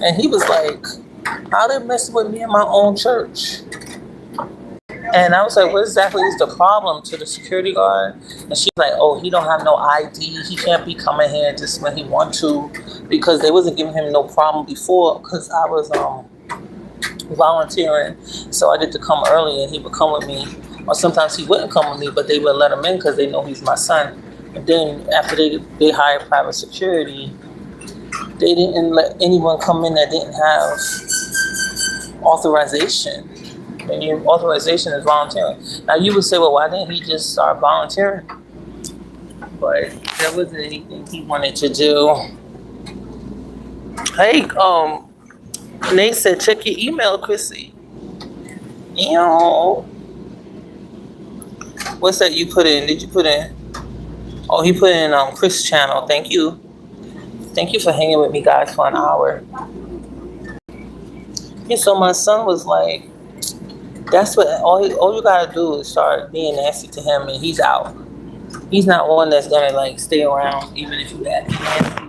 And he was like, "How they messing with me in my own church?" And I was like, "What exactly is the problem?" To the security guard, and she's like, "Oh, he don't have no ID. He can't be coming here just when he want to, because they wasn't giving him no problem before. Because I was volunteering, so I did to come early, and he would come with me, or sometimes he wouldn't come with me, but they would let him in because they know he's my son. And then after they hired private security, they didn't let anyone come in that didn't have authorization. And your authorization is volunteering. Now you would say, well, why didn't he just start volunteering? But there wasn't anything he wanted to do. Hey, Nate said, check your email, Chrissy. What's that you put in? Did you put in? Oh, he put in Chris' channel. Thank you. Thank you for hanging with me, guys, for an hour. Yeah, so my son was like, that's what all you gotta do is start being nasty to him, and he's out. He's not one that's gonna like stay around even if you act nasty.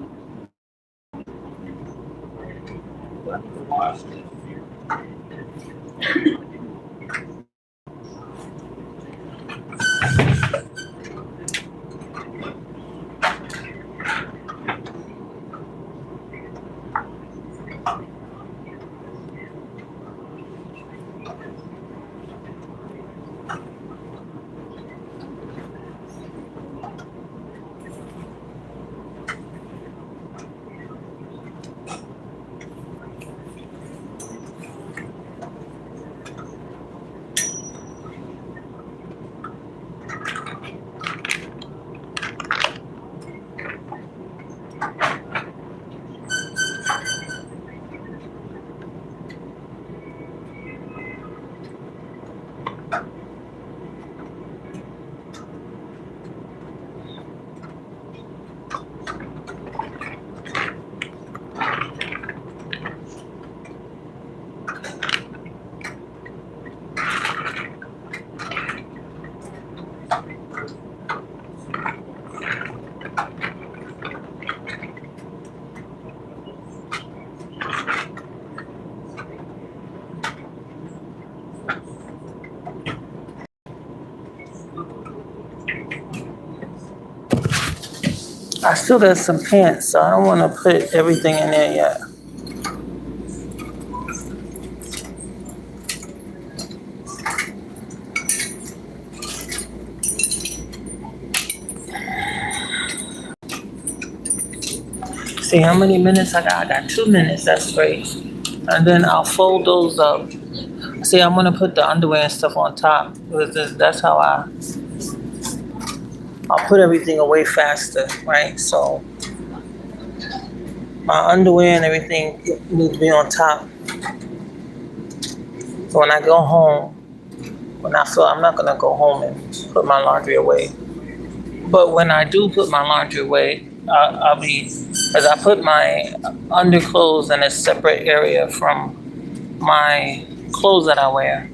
I still got some pants, so I don't want to put everything in there yet. See how many minutes I got? I got 2 minutes. That's great. And then I'll fold those up. See, I'm gonna put the underwear and stuff on top because that's how I'll put everything away faster, right? So my underwear and everything needs to be on top. So when I go home, when I feel I'm not gonna go home and put my laundry away. But when I do put my laundry away, I'll be, as I put my underclothes in a separate area from my clothes that I wear.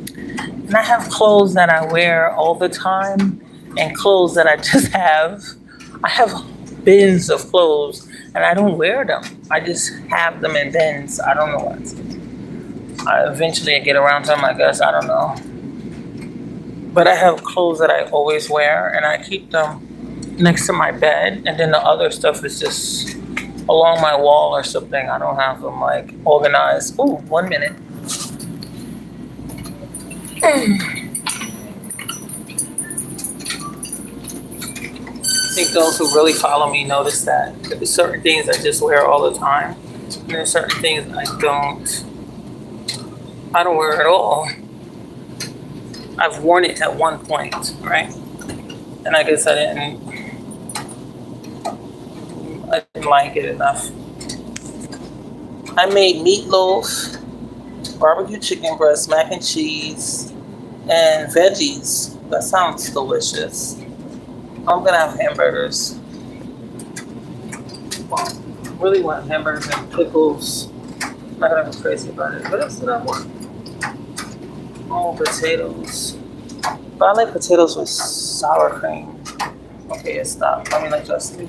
And I have clothes that I wear all the time and clothes that I just have. I have bins of clothes and I don't wear them. I just have them in bins. I don't know what. I eventually get around to them, I guess. I don't know. But I have clothes that I always wear and I keep them next to my bed. And then the other stuff is just along my wall or something. I don't have them like organized. Ooh, 1 minute. I think those who really follow me notice that there's certain things I just wear all the time. And there's certain things I don't wear at all. I've worn it at one point, right? And I guess I didn't like it enough. I made meatloaf, barbecue chicken breast, mac and cheese, and veggies. That sounds delicious. I'm gonna have hamburgers. Well, I really want hamburgers and pickles. I'm not gonna go crazy about it. What else did I want? Oh, potatoes. But I like potatoes with sour cream. Okay, it stopped. I mean, like just me.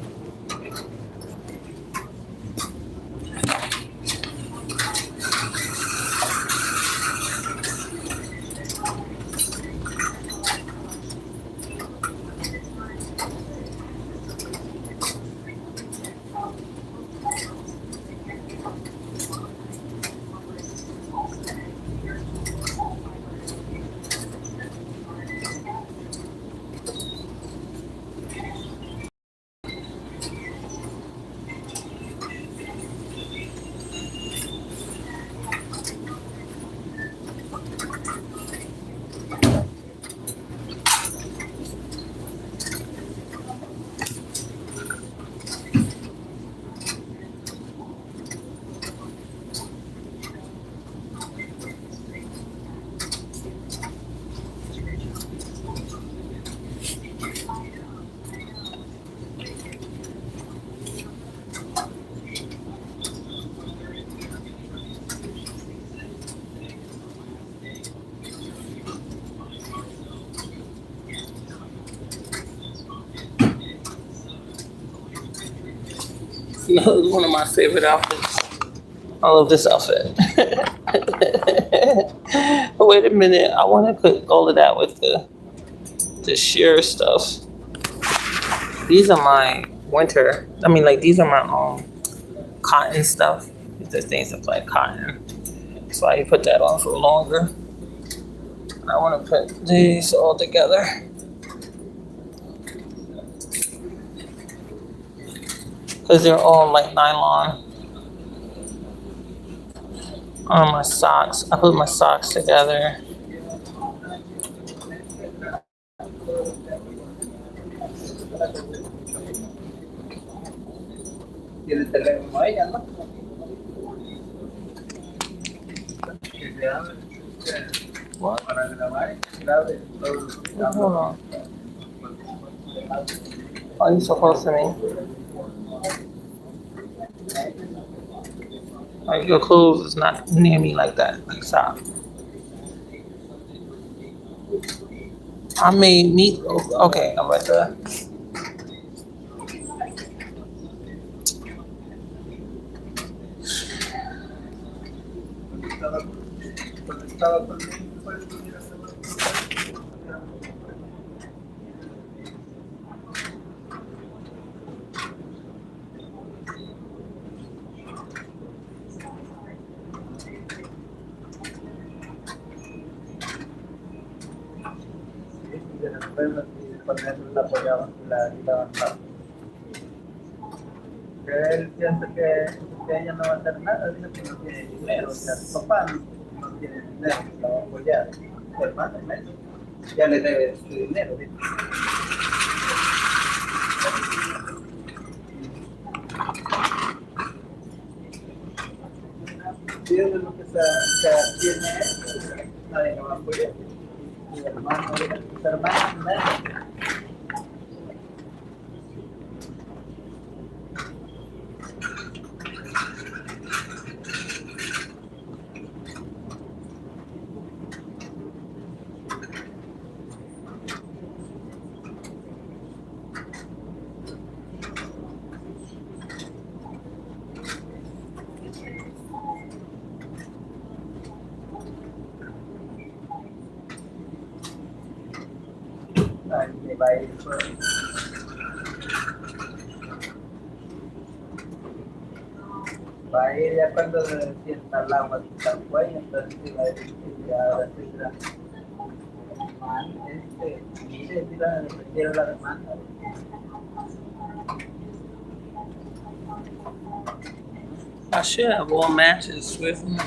You know, it's one of my favorite outfits. I love this outfit. But wait a minute, I want to put all of that with the sheer stuff. These are my winter. I mean, like these are my cotton stuff. These are things that like cotton. So I put that on for longer. I want to put these all together. Because they're all like nylon. On my socks. I put my socks together. What? Hold on. Are you supposed to me? Like your clothes is not near me like that. Like stop. I made meatloaf. Okay, I'm right there. I should have all matches with me.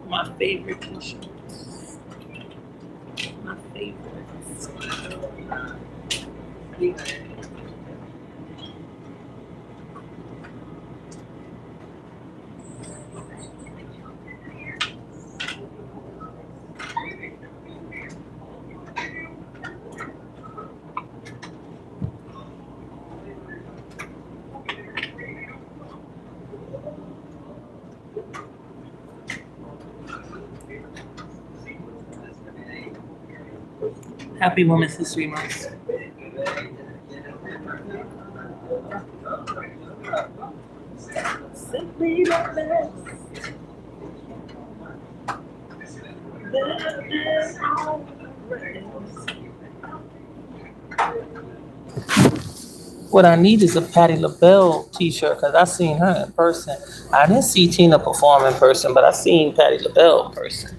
My favorite t-shirt. My favorite. Happy Women's History Month. Simply the best. What I need is a Patti LaBelle t-shirt because I seen her in person. I didn't see Tina perform in person, but I seen Patti LaBelle in person.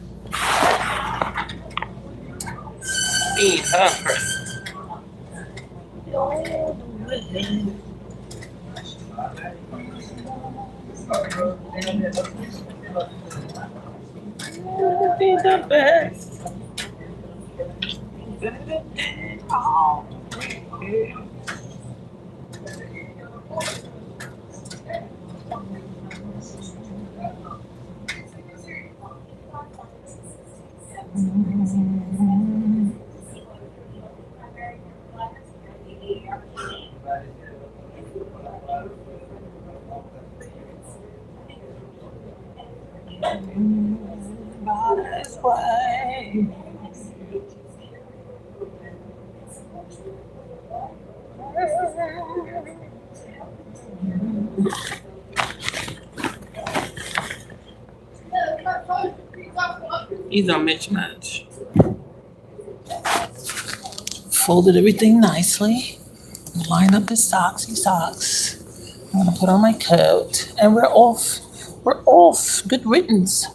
Seen her in person. Be the best. That's why. These are mismatch. Folded everything nicely. Line up the socks. I'm gonna put on my coat, and we're off. We're off. Good riddance.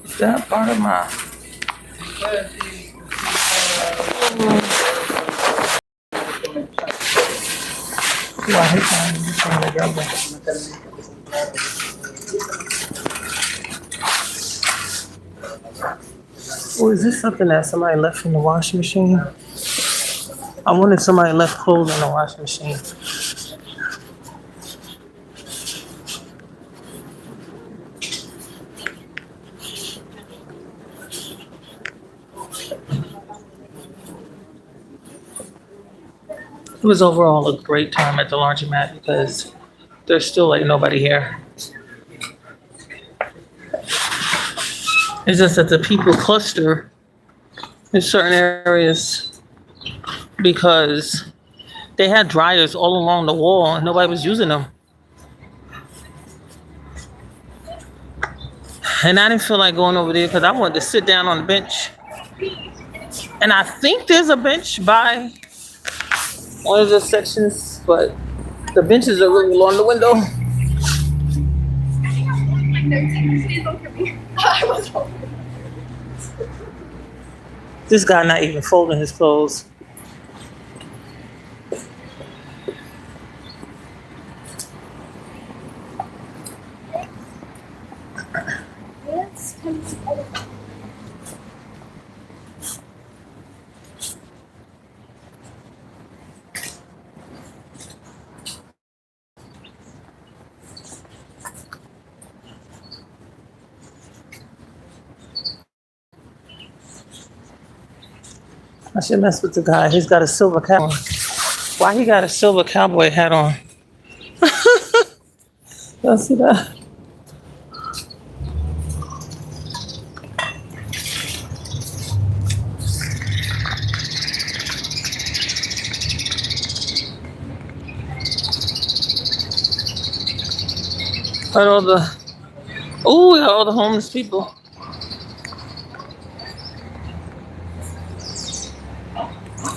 Is that part of my? I hate finding this thing together. Oh, is this something that somebody left in the washing machine? I wonder if somebody left clothes in the washing machine. It was overall a great time at the laundromat because there's still like nobody here. It's just that the people cluster in certain areas because they had dryers all along the wall and nobody was using them. And I didn't feel like going over there because I wanted to sit down on the bench. And I think there's a bench by one of the sections, but the benches are really along the window. This guy not even folding his clothes. I should mess with the guy. He's got a silver cap on. Why he got a silver cowboy hat on? Y'all see that? Got all the got all the homeless people.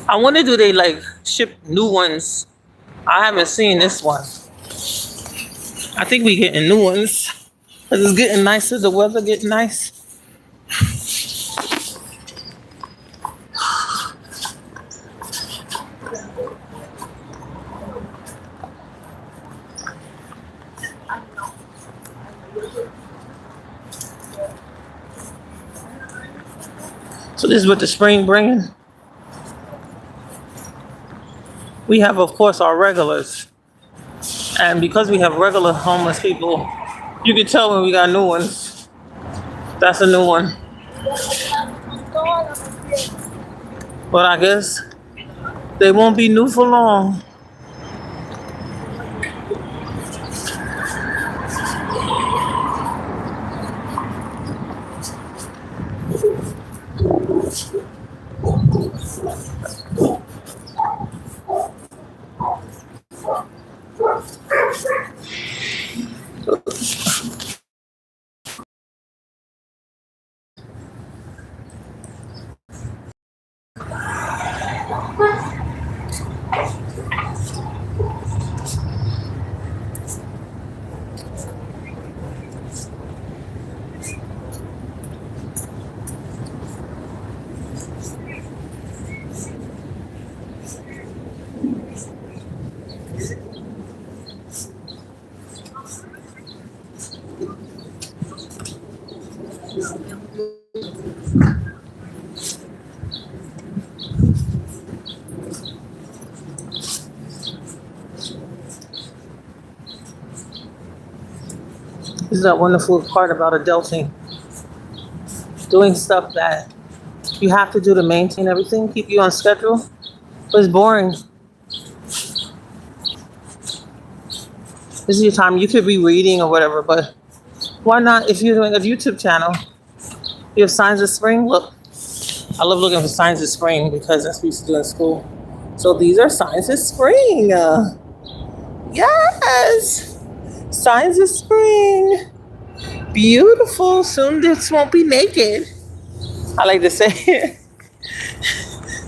I wonder do they like ship new ones? I haven't seen this one. I think we getting new ones. Cause it's getting nicer, the weather getting nice. So this is what the spring bringing. We have, of course, our regulars. And because we have regular homeless people, you can tell when we got new ones. That's a new one. But I guess they won't be new for long. This is that wonderful part about adulting. Doing stuff that you have to do to maintain everything, keep you on schedule. But it's boring. This is your time. You could be reading or whatever, but why not if you're doing a YouTube channel? You have Signs of Spring. Look, I love looking for signs of spring because that's what we used to do in school. So these are signs of spring. Yes, signs of spring. Beautiful. Soon this won't be naked. I like to say it.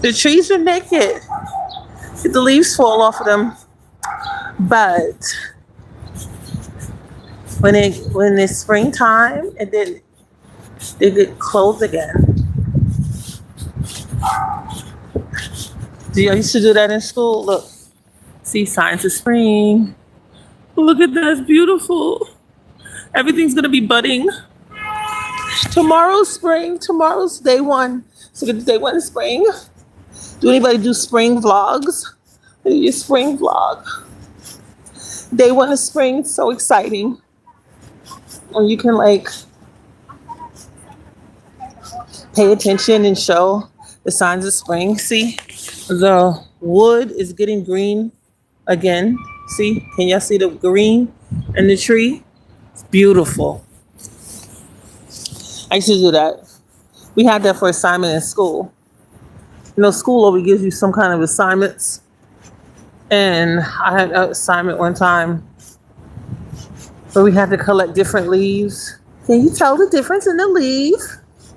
The trees are naked. The leaves fall off of them. But when it's springtime and then they get clothed again. I used to do that in school. Look, see signs of spring. Look at that, it's beautiful. Everything's gonna be budding. Tomorrow's spring. Tomorrow's day one. So it's day one of spring. Do anybody do spring vlogs? Do your spring vlog. Day one of spring. It's so exciting. And you can like pay attention and show the signs of spring. See, The wood is getting green again. See? Can y'all see the green in the tree? It's beautiful. I used to do that. We had that for assignment in school. You know, school always gives you some kind of assignments. And I had an assignment one time where we had to collect different leaves. Can you tell the difference in the leaf?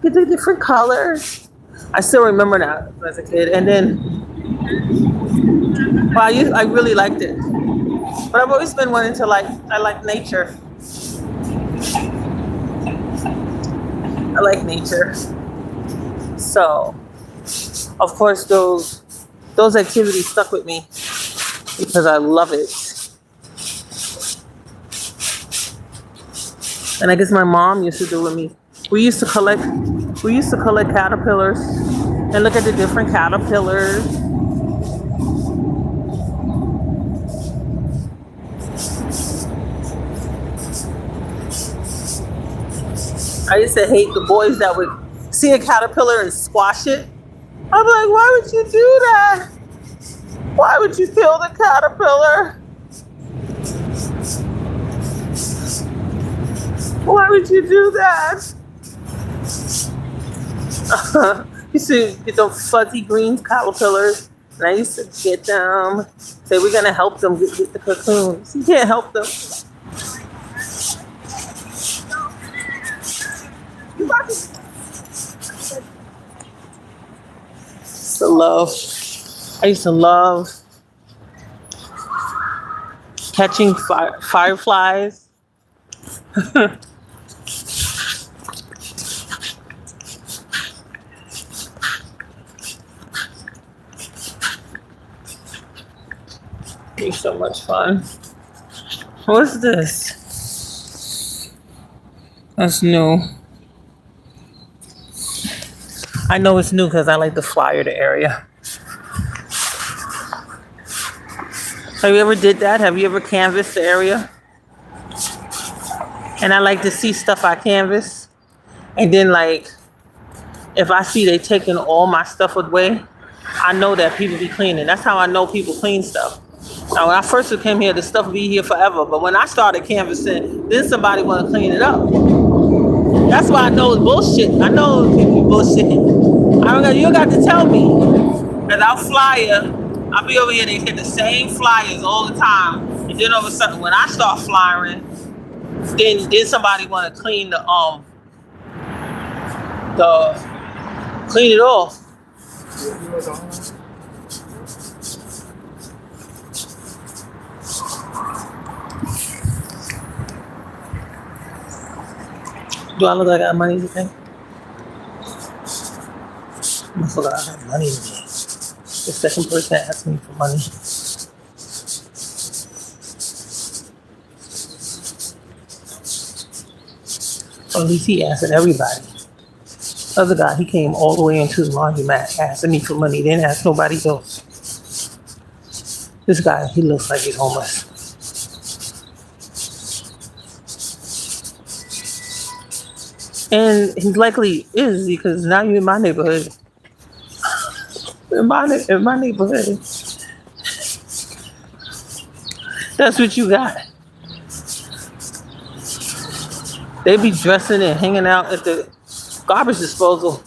Get the different colors. I still remember that as a kid. And then, well, I really liked it. But I've always been wanting to I like nature. I like nature. So, of course, those activities stuck with me because I love it. And I guess my mom used to do with me. We used to collect caterpillars and look at the different caterpillars. I used to hate the boys that would see a caterpillar and squash it. I'm like, why would you do that? Why would you kill the caterpillar? Why would you do that? You used to get those fuzzy green caterpillars, and I used to get them. Say, we're gonna help them get the cocoons. You can't help them. I used to love catching fireflies. It's so much fun. What's this? That's new. I know it's new because I like to flyer the area. Have you ever did that? Have you ever canvassed the area? And I like to see stuff I canvas. And then if I see they taking all my stuff away, I know that people be cleaning. That's how I know people clean stuff. Now, when I first came here, the stuff be here forever. But when I started canvassing, then somebody want to clean it up. That's why I know it's bullshit. I know people bullshitting. You don't got to tell me. Because I'll flyer. I'll be over here, they hit the same flyers all the time. And then all of a sudden, when I start flyering, then somebody want to clean clean it off. Do I look like I got money today? I must look like I have money today. The second person asked me for money. Or at least he asked everybody. The other guy, he came all the way into the laundromat asking me for money, didn't ask nobody else. This guy, he looks like he's homeless. And he likely is because now you're in my neighborhood. In my neighborhood. That's what you got. They be dressing and hanging out at the garbage disposal.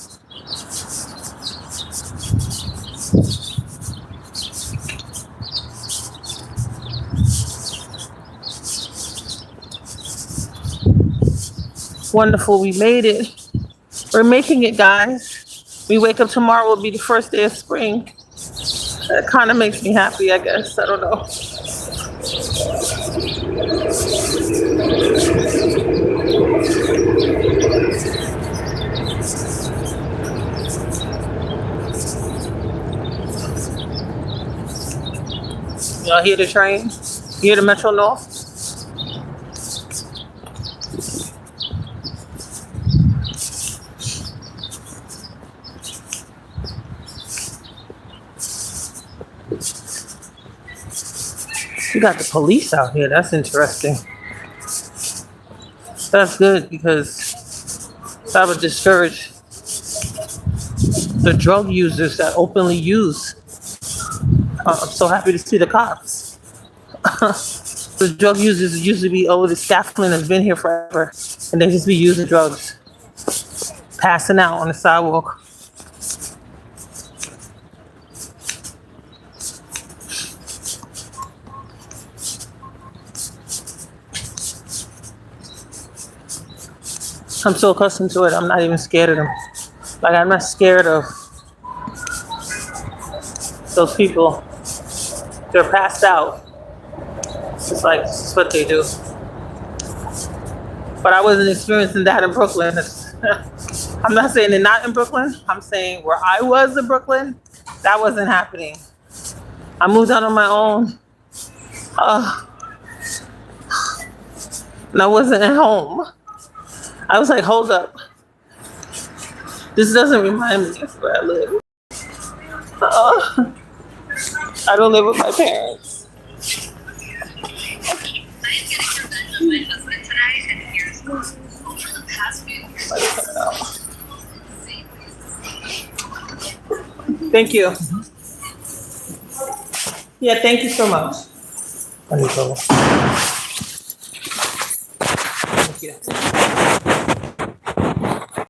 Wonderful, we made it. We're making it, guys. We wake up tomorrow, will be the first day of spring. That kind of makes me happy, I guess. I don't know. Y'all hear the train? You hear the Metro North? You got the police out here. That's interesting. That's good because that would discourage the drug users that openly use I'm so happy to see the cops. The drug users usually be, oh, the scaffolding has been here forever, and they just be using drugs, passing out on the sidewalk. I'm so accustomed to it, I'm not even scared of them. Like, I'm not scared of those people. They're passed out. It's just like, it's what they do. But I wasn't experiencing that in Brooklyn. I'm not saying they're not in Brooklyn. I'm saying where I was in Brooklyn, that wasn't happening. I moved out on my own. Uh, and I wasn't at home. I was like, hold up. This doesn't remind me of where I live. I don't live with my parents. Thank you. Yeah, thank you so much.